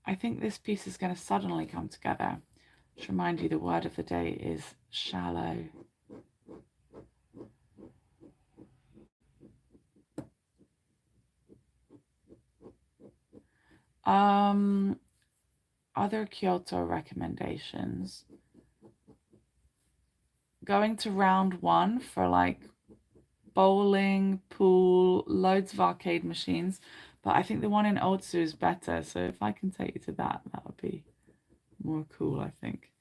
I think this piece is going to suddenly come together. To remind you, the word of the day is shallow. Other Kyoto recommendations. Going to round one for like bowling, pool, loads of arcade machines. But I think the one in Otsu is better. So if I can take you to that, that would be more cool, I think.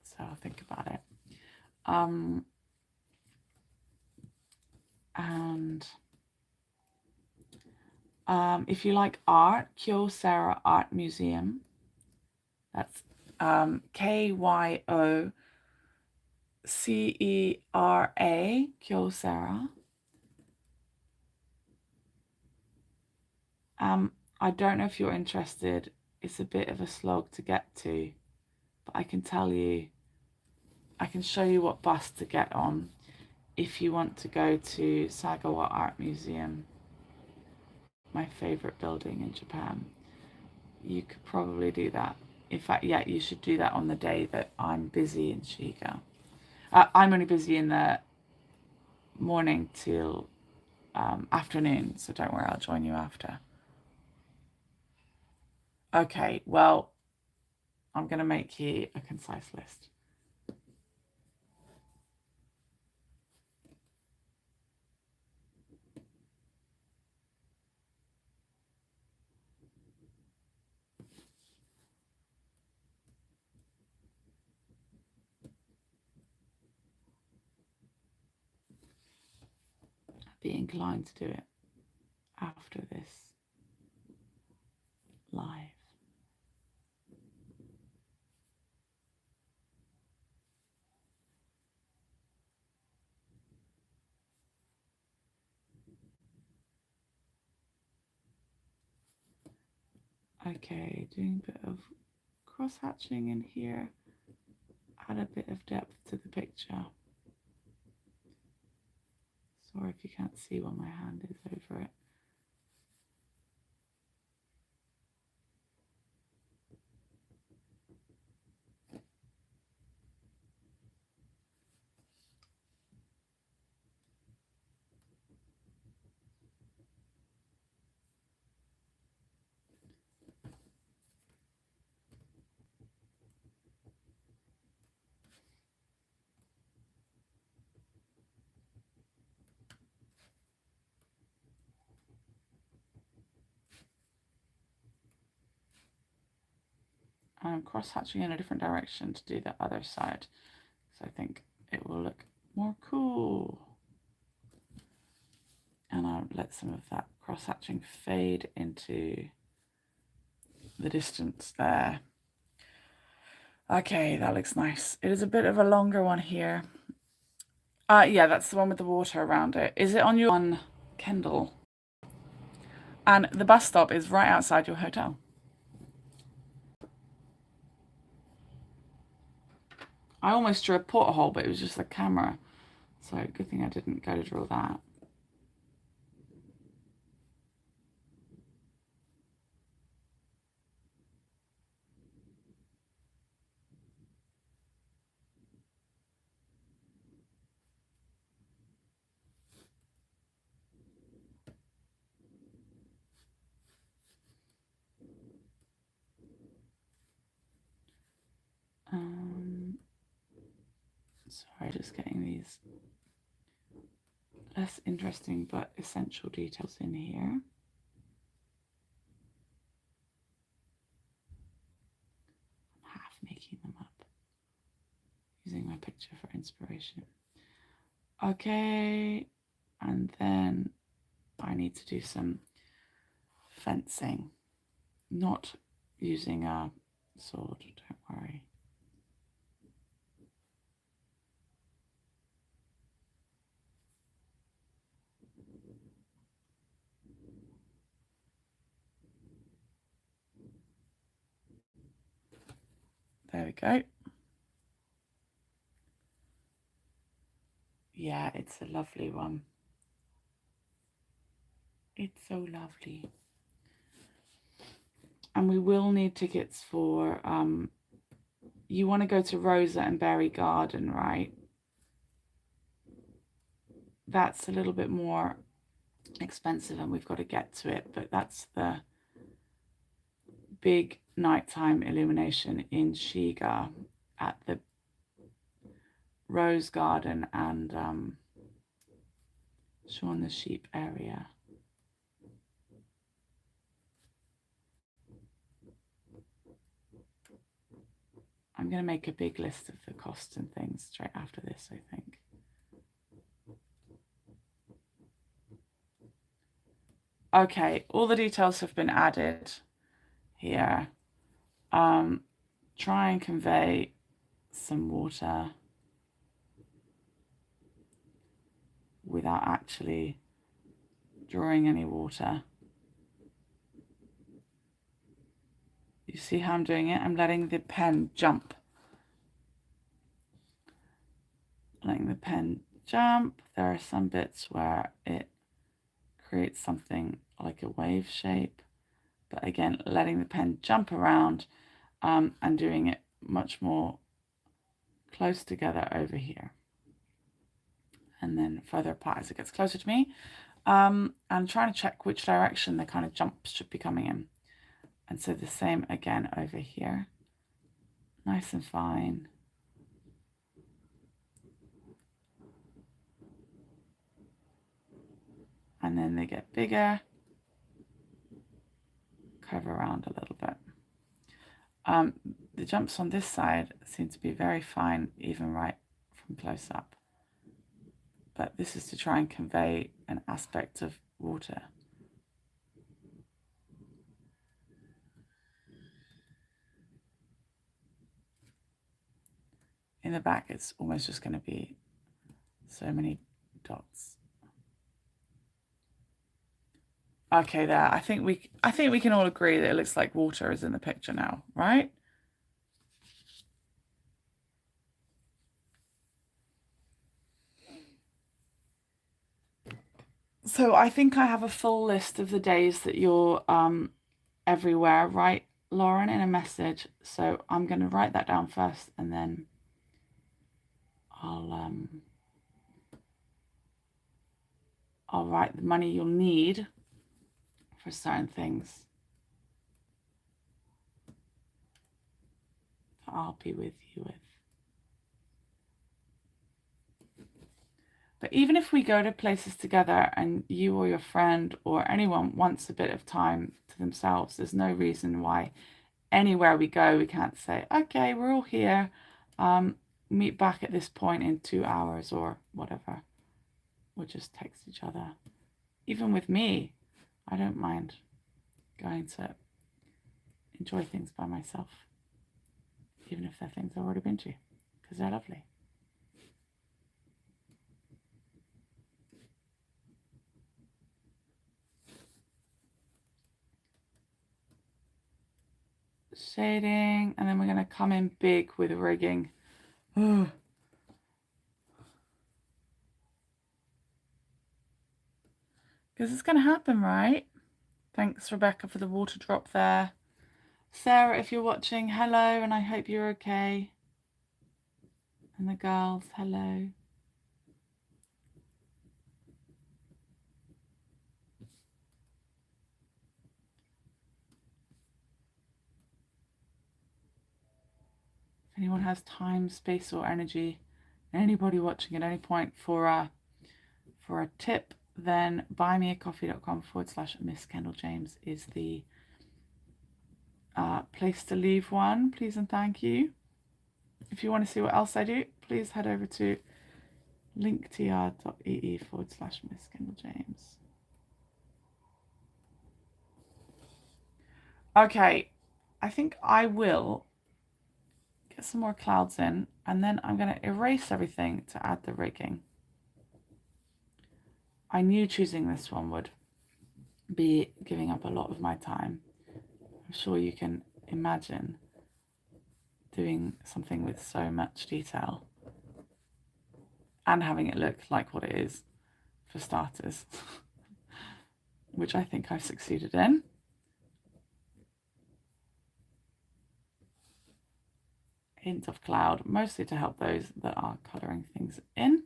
So I'll think about it. And if you like art, Kyocera Art Museum. That's Kyocera, Kyocera. I don't know if you're interested. It's a bit of a slog to get to, but I can tell you, I can show you what bus to get on if you want to go to Sagawa Art Museum, my favorite building in Japan. You could probably do that. In fact, yeah, you should do that on the day that I'm busy in Shiga. I'm only busy in the morning till afternoon, so don't worry, I'll join you after. Okay, well, I'm going to make you a concise list. be inclined to do it after this live. Okay, doing a bit of cross-hatching in here, add a bit of depth to the picture. Sorry if you can't see what my hand is over it. I'm cross-hatching in a different direction to do the other side, so I think it will look more cool. And I'll let some of that cross-hatching fade into the distance there. Okay, that looks nice. It is a bit of a longer one here. Yeah, that's the one with the water around it. Is it on your one, Kendal? And the bus stop is right outside your hotel. I almost drew a porthole, but it was just the camera. So good thing I didn't go to draw that. Sorry, just getting these less interesting but essential details in here. I'm half making them up, using my picture for inspiration. Okay, and then I need to do some fencing, not using a sword, don't worry. There we go. Yeah, it's a lovely one. It's so lovely. And we will need tickets for, you want to go to Rosa and Berry Garden, right? That's a little bit more expensive and we've got to get to it, but that's the big nighttime illumination in Shiga at the Rose Garden and Shaun the Sheep area. I'm going to make a big list of the costs and things straight after this, I think. Okay, all the details have been added here. Try and convey some water without actually drawing any water. You see how I'm doing it? I'm letting the pen jump. Letting the pen jump. There are some bits where it creates something like a wave shape. But again, letting the pen jump around and doing it much more close together over here. And then further apart as it gets closer to me. I'm trying to check which direction the kind of jumps should be coming in. And so the same again over here. Nice and fine. And then they get bigger. Curve around a little bit. The jumps on this side seem to be very fine, even right from close up. but this is to try and convey an aspect of water. In the back, it's almost just going to be so many dots. Okay, there. I think we can all agree that it looks like water is in the picture now, right? So I think I have a full list of the days that you're everywhere, right, Lauren, in a message. So I'm going to write that down first, and then I'll write the money you'll need for certain things that I'll be with you with. But even if we go to places together and you or your friend or anyone wants a bit of time to themselves, there's no reason why anywhere we go we can't say, okay, we're all here, meet back at this point in 2 hours or whatever. We'll just text each other. Even with me, I don't mind going to enjoy things by myself, even if they're things I've already been to, because they're lovely. Shading, and then we're going to come in big with rigging. Because it's going to happen, right? Thanks, Rebecca, for the water drop there. Sarah, if you're watching, hello, and I hope you're okay. And the girls, hello. If anyone has time, space, or energy, anybody watching at any point for a tip, then buymeacoffee.com/Miss Kendal James is the place to leave one, please and thank you. If you want to see what else I do, please head over to linktr.ee/Miss Kendal James. Okay, I think I will get some more clouds in, and then I'm going to erase everything to add the rigging. I knew choosing this one would be giving up a lot of my time. I'm sure you can imagine doing something with so much detail and having it look like what it is, for starters, which I think I've succeeded in. Hint of cloud, mostly to help those that are colouring things in.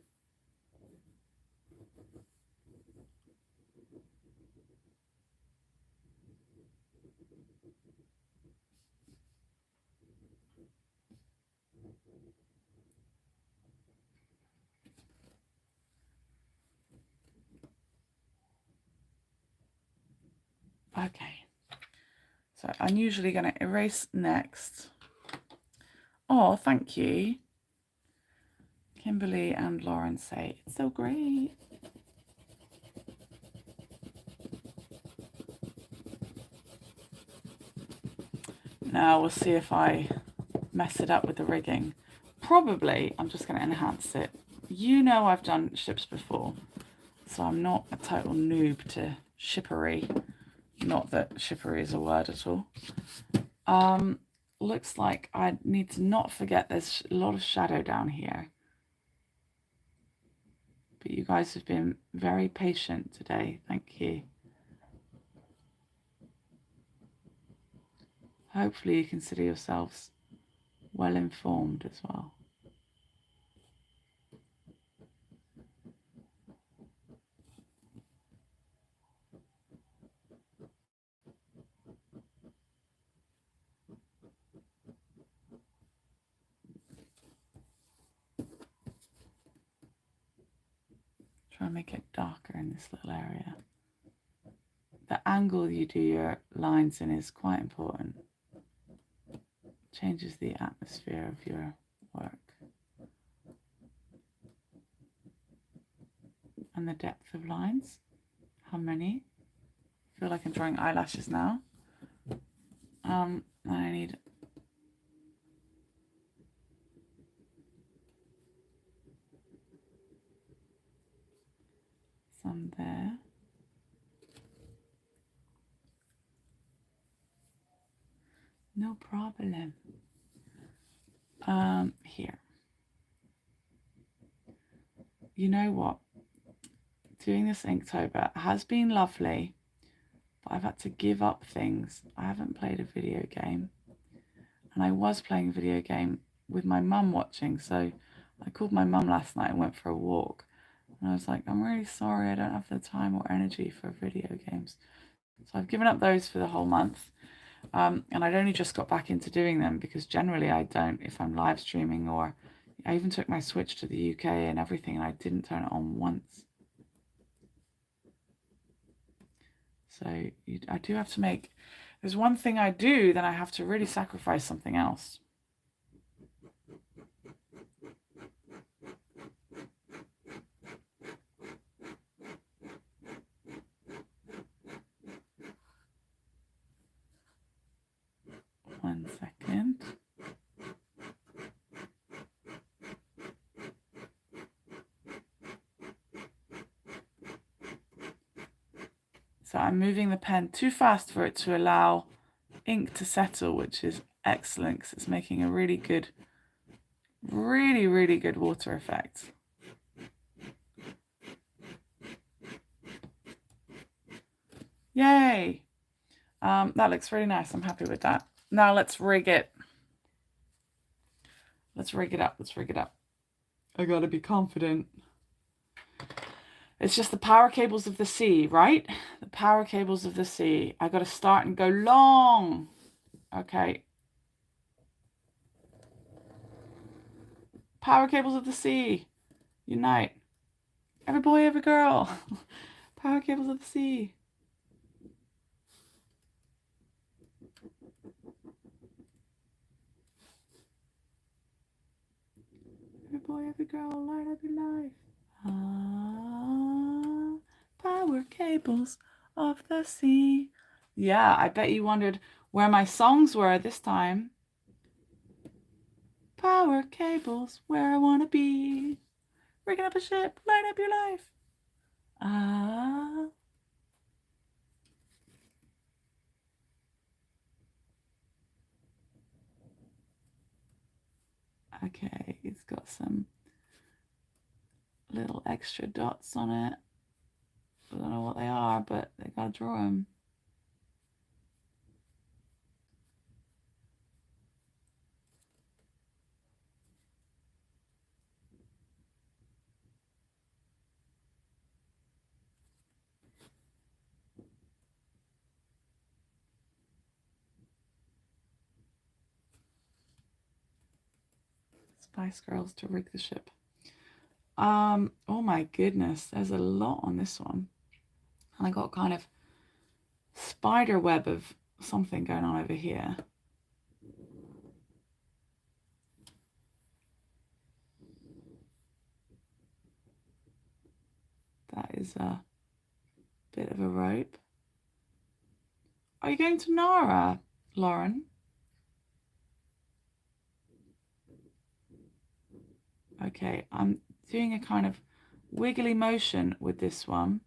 Okay, so I'm usually going to erase next. Oh, thank you. Kimberly and Lauren say, it's so great. Now we'll see if I mess it up with the rigging. Probably I'm just going to enhance it. You know I've done ships before, so I'm not a total noob to shippery. Not that shippery is a word at all. Looks like I need to not forget there's a lot of shadow down here. But you guys have been very patient today. Thank you. Hopefully you consider yourselves well informed as well. Try and make it darker in this little area. The angle you do your lines in is quite important. Changes the atmosphere of your work. and the depth of lines. How many? I feel like I'm drawing eyelashes now. I need some there. No problem. Here. You know what? Doing this Inktober has been lovely, but I've had to give up things. I haven't played a video game, and I was playing a video game with my mum watching, so I called my mum last night and went for a walk, and I was like, I'm really sorry, I don't have the time or energy for video games. So I've given up those for the whole month, and I'd only just got back into doing them because generally I don't if I'm live streaming, or I even took my Switch to the UK and everything, and I didn't turn it on once. So I do have to make, there's one thing I do, then I have to really sacrifice something else. One second. So I'm moving the pen too fast for it to allow ink to settle, which is excellent because it's making a really good, really good water effect. Yay! That looks really nice. I'm happy with that. Now let's rig it. Let's rig it up. Let's rig it up. I gotta be confident. It's just the power cables of the sea, right? The power cables of the sea. I got to start and go long. Okay. Power cables of the sea. Unite. Every boy, every girl. Power cables of the sea. Every boy, every girl, light up your life. Power cables of the sea. Yeah, I bet you wondered where my songs were this time. Power cables, where I want to be. Rigging up a ship, light up your life. Okay, it's got some little extra dots on it. I don't know what they are, but they gotta draw them. Spice Girls to rig the ship. Oh my goodness, there's a lot on this one. And I got kind of spider web of something going on over here. That is a bit of a rope. Are you going to Nara, Lauren? Okay, I'm doing a kind of wiggly motion with this one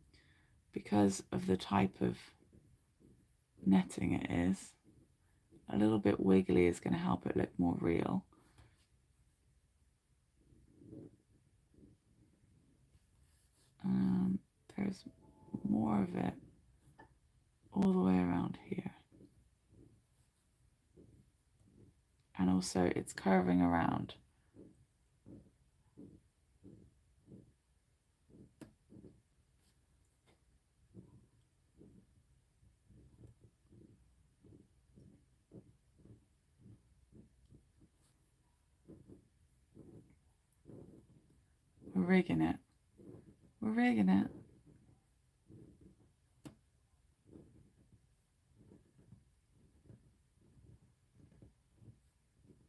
because of the type of netting it is. A little bit wiggly is going to help it look more real. There's more of it all the way around here. And also it's curving around. We're rigging it. We're rigging it.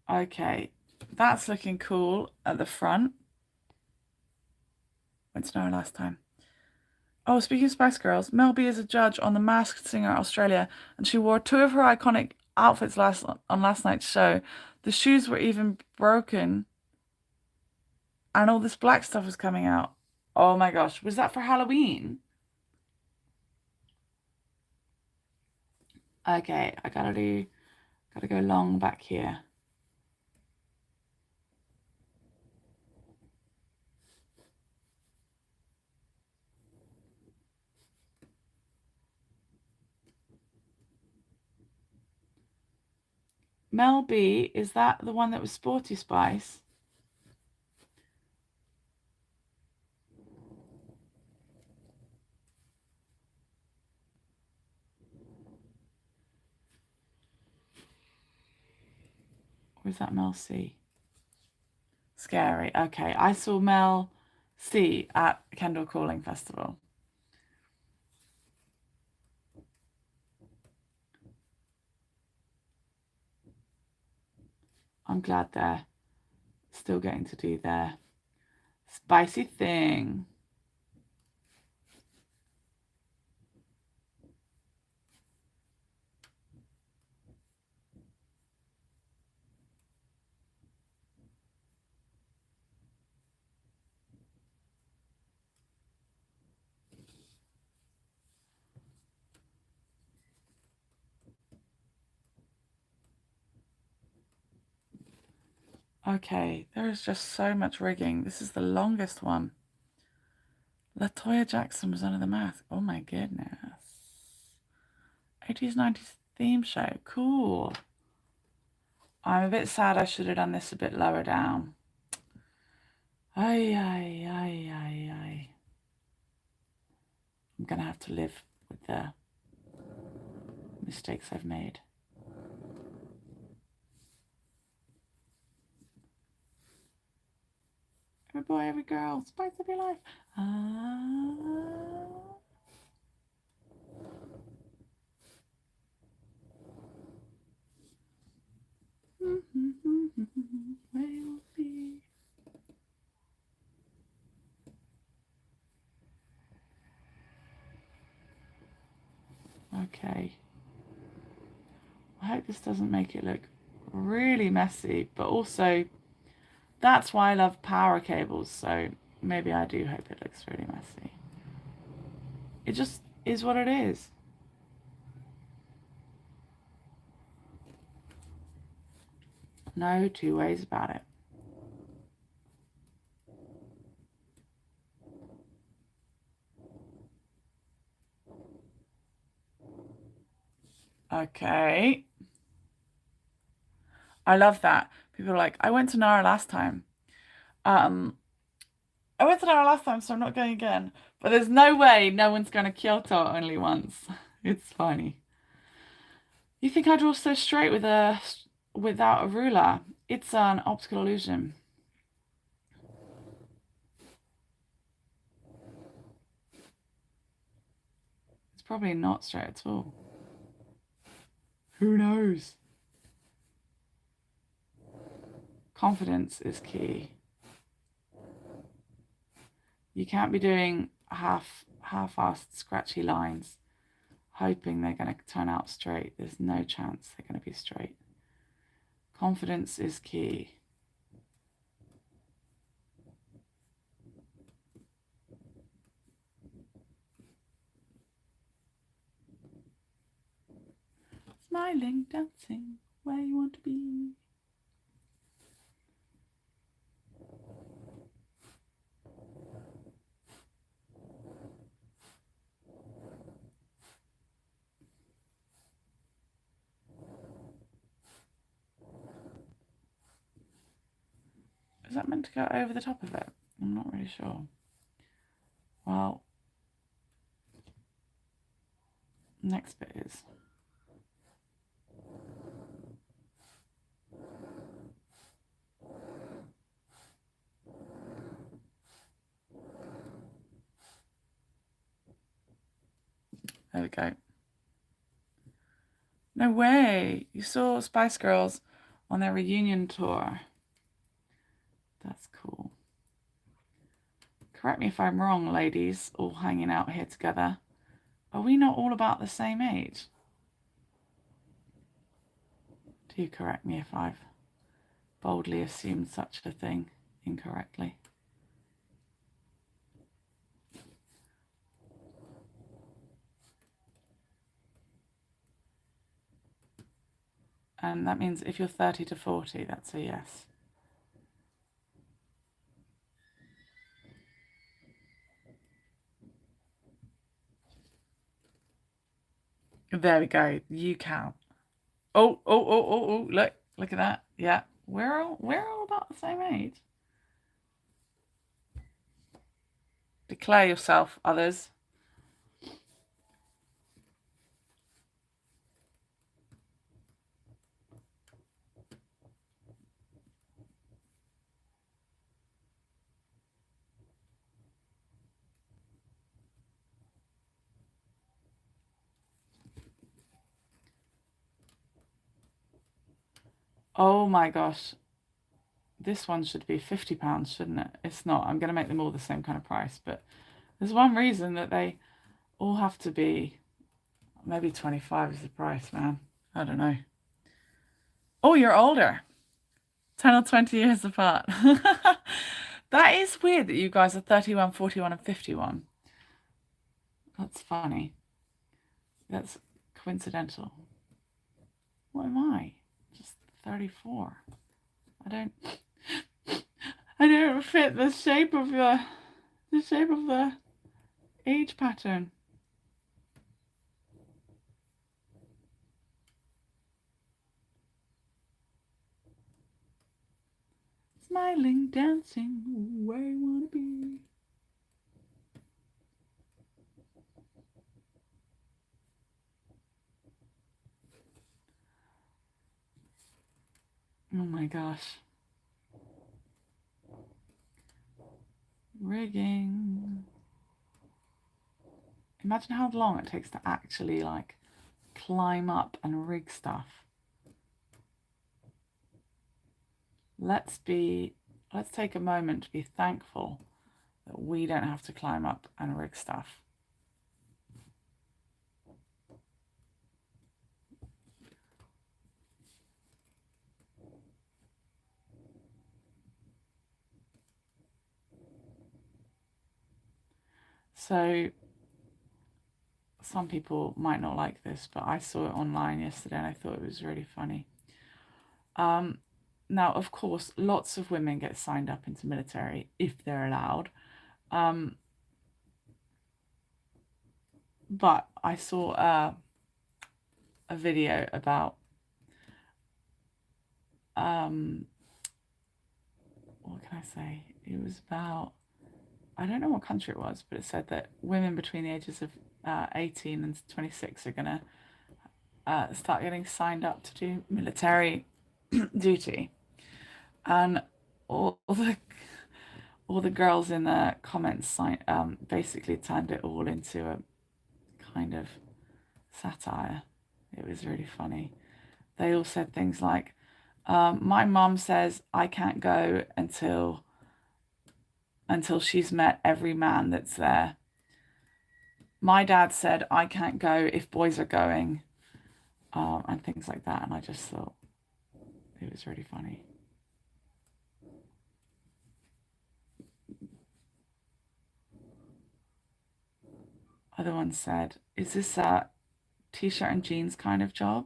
Okay, that's looking cool at the front. Went to Nara last time. Oh, speaking of Spice Girls, Mel B is a judge on The Masked Singer Australia, and she wore two of her iconic outfits on last night's show. The shoes were even broken, and all this black stuff was coming out. Oh my gosh, was that for Halloween? Okay, gotta go long back here. Mel B, is that the one that was Sporty Spice? Or is that Mel C? Scary. Okay, I saw Mel C at Kendal Calling Festival. I'm glad they're still getting to do their spicy thing. Okay, there is just so much rigging. This is the longest one. LaToya Jackson was under the mask. Oh my goodness. 80s, 90s theme show. Cool. I'm a bit sad I should have done this a bit lower down. Ay, ay, ay, ay, ay. I'm going to have to live with the mistakes I've made. Every boy, every girl, spice of your life. Where you will be. Okay. I hope this doesn't make it look really messy, but also that's why I love power cables, so maybe I do hope it looks really messy. It just is what it is. No two ways about it. Okay. I love that. People are like, I went to Nara last time. I went to Nara last time, so I'm not going again. But there's no way no one's going to Kyoto only once. It's funny. You think I draw so straight without a ruler? It's an optical illusion. It's probably not straight at all. Who knows? Confidence is key. You can't be doing half-assed scratchy lines, hoping they're going to turn out straight. There's no chance they're going to be straight. Confidence is key. Smiling, dancing, where you want to be. Is that meant to go over the top of it? I'm not really sure. Well, next bit is. There we go. No way! You saw Spice Girls on their reunion tour. That's cool. Correct me if I'm wrong, ladies, all hanging out here together. Are we not all about the same age? Do correct me if I've boldly assumed such a thing incorrectly. And that means if you're 30 to 40, that's a yes. There we go. You count. Oh, look at that. Yeah. We're all about the same age. Declare yourself, others. Oh my gosh. This one should be £50, shouldn't it? It's not. I'm going to make them all the same kind of price, but there's one reason that they all have to be. Maybe 25 is the price, man. I don't know. Oh, you're older. 10 or 20 years apart. That is weird that you guys are 31, 41, and 51. That's funny. That's coincidental. What am I? Just 34. I don't fit the shape of the age pattern. Smiling, dancing, where you wanna be. Oh my gosh. Rigging. Imagine how long it takes to actually like climb up and rig stuff. Let's take a moment to be thankful that we don't have to climb up and rig stuff. So some people might not like this, but I saw it online yesterday and I thought it was really funny. Now, of course, lots of women get signed up into military if they're allowed. But I saw a video about what can I say? It was about, I don't know what country it was, but it said that women between the ages of 18 and 26 are going to start getting signed up to do military duty. And all the girls in the comments basically turned it all into a kind of satire. It was really funny. They all said things like, my mum says I can't go until she's met every man that's there. My dad said I can't go if boys are going, and things like that. And I just thought it was really funny. Other one said, is this a t-shirt and jeans kind of job?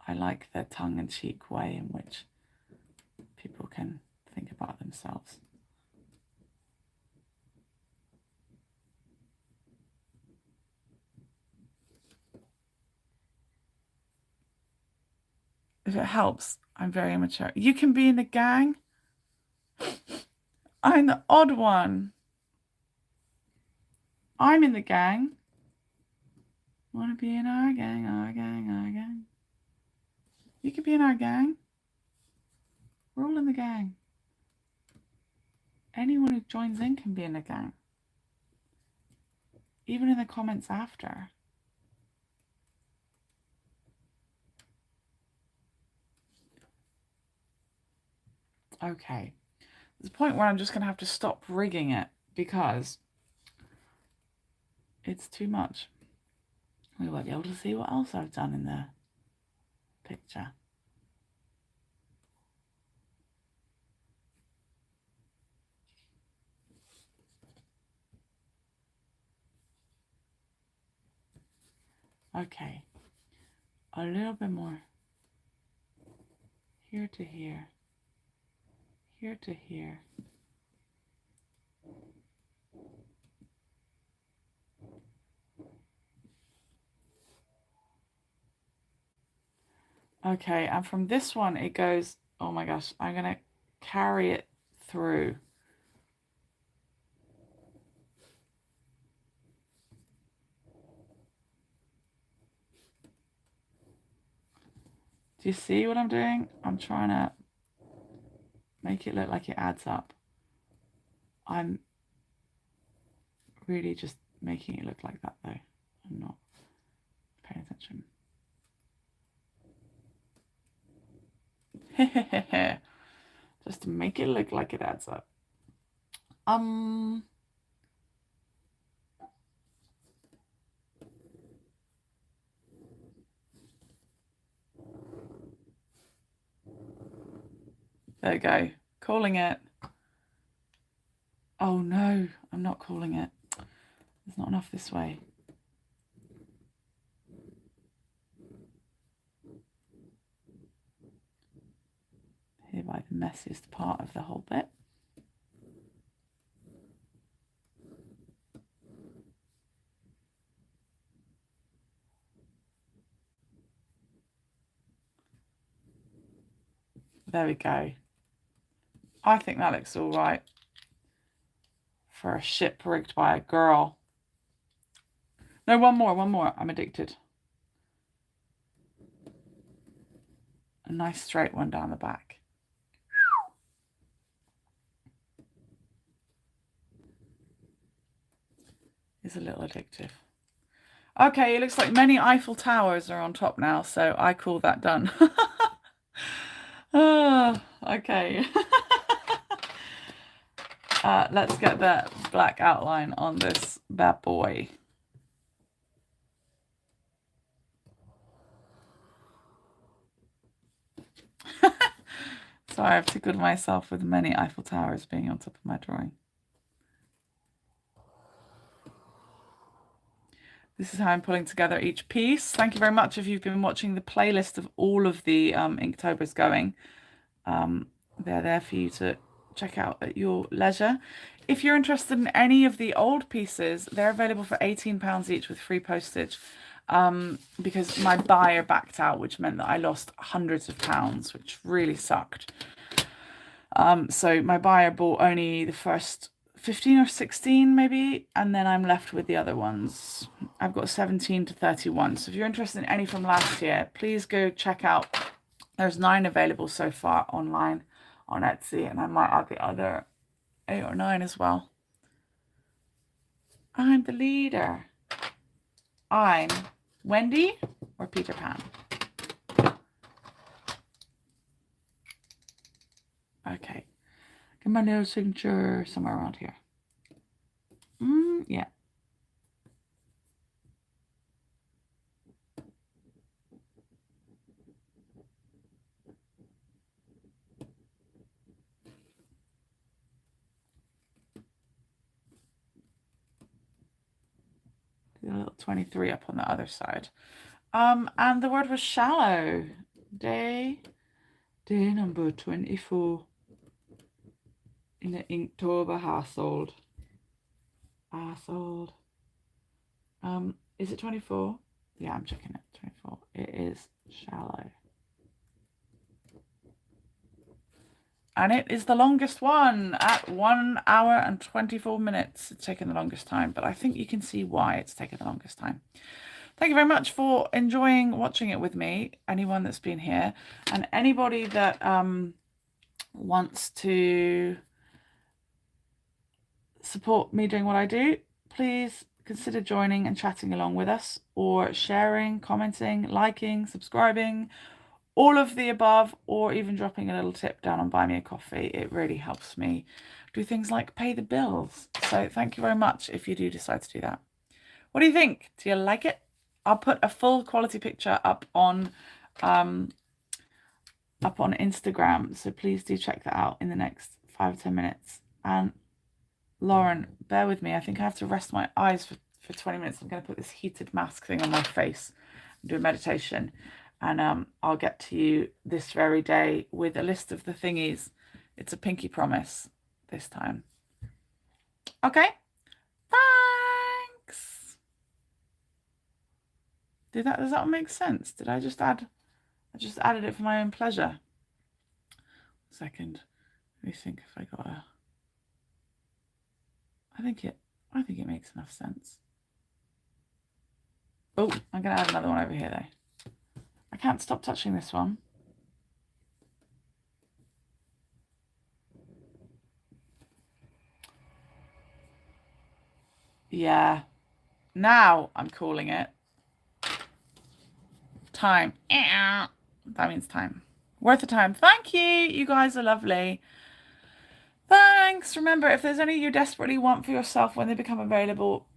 I like the tongue-in-cheek way in which people can think about themselves. If it helps, I'm very immature. You can be in the gang. I'm the odd one. I'm in the gang. Want to be in our gang, our gang, our gang. You can be in our gang. We're all in the gang. Anyone who joins in can be in the gang. Even in the comments after. Okay. There's a point where I'm just going to have to stop rigging it because it's too much. We won't be able to see what else I've done in the picture. Okay, a little bit more. Here to here. Here to here. Okay, and from this one it goes, oh my gosh, I'm going to carry it through. Do you see what I'm doing? I'm trying to make it look like it adds up. I'm really just making it look like that though. I'm not paying attention. Just to make it look like it adds up. There we go. Calling it. Oh no, I'm not calling it. There's not enough this way. Hereby the messiest part of the whole bit. There we go. I think that looks all right for a ship rigged by a girl. No, one more. I'm addicted. A nice straight one down the back. Is a little addictive. Okay, it looks like many Eiffel Towers are on top now, so I call that done. Oh, okay. Let's get the black outline on this bad boy. Sorry, I've tickled myself with many Eiffel Towers being on top of my drawing. This is how I'm pulling together each piece. Thank you very much if you've been watching the playlist of all of the Inktober's going. They're there for you to check out at your leisure. If you're interested in any of the old pieces, they're available for £18 each with free postage. Because my buyer backed out, which meant that I lost hundreds of pounds, which really sucked. So my buyer bought only the first 15 or 16 maybe, and then I'm left with the other ones. I've got 17 to 31. So if you're interested in any from last year, please go check out. There's 9 available so far online on Etsy, and I might add the other 8 or 9 as well. I'm the leader. I'm Wendy or Peter Pan. Okay. Get my nail signature somewhere around here. Yeah. Do a little 23 up on the other side. And the word was shallow. Day number 24 in the Inktober household. Is it 24? Yeah, I'm checking it. 24. It is shallow. And it is the longest one at 1 hour and 24 minutes. It's taken the longest time, but I think you can see why it's taken the longest time. Thank you very much for enjoying watching it with me, anyone that's been here. And anybody that wants to support me doing what I do, please consider joining and chatting along with us, or sharing, commenting, liking, subscribing, all of the above, or even dropping a little tip down on Buy Me a Coffee. It really helps me do things like pay the bills. So thank you very much if you do decide to do that. What do you think? Do you like it? I'll put a full quality picture up on Instagram, so please do check that out in the next 5 or 10 minutes. And Lauren, bear with me. I think I have to rest my eyes for 20 minutes. I'm going to put this heated mask thing on my face and do a meditation. And I'll get to you this very day with a list of the thingies. It's a pinky promise this time. Okay? Thanks. Does that make sense? Did I just add? I just added it for my own pleasure. Second. Let me think if I got a... I think it makes enough sense. Oh, I'm going to add another one over here though. I can't stop touching this one. Yeah. Now I'm calling it time. That means time. Worth the time. Thank you. You guys are lovely. Thanks. Remember, if there's any you desperately want for yourself when they become available,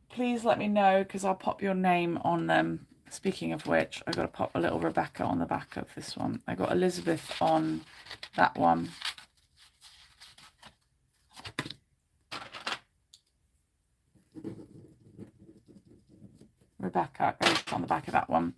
please let me know, because I'll pop your name on them. Speaking of which, I got to pop a little Rebecca on the back of this one. I got Elizabeth on that one. Rebecca goes on the back of that one.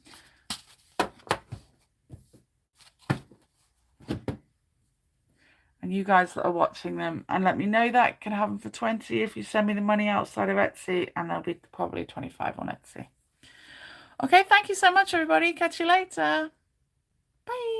And you guys that are watching them, and let me know that, can have them for 20 if you send me the money outside of Etsy, and they'll be probably 25 on Etsy. Okay, thank you so much, everybody. Catch you later. Bye.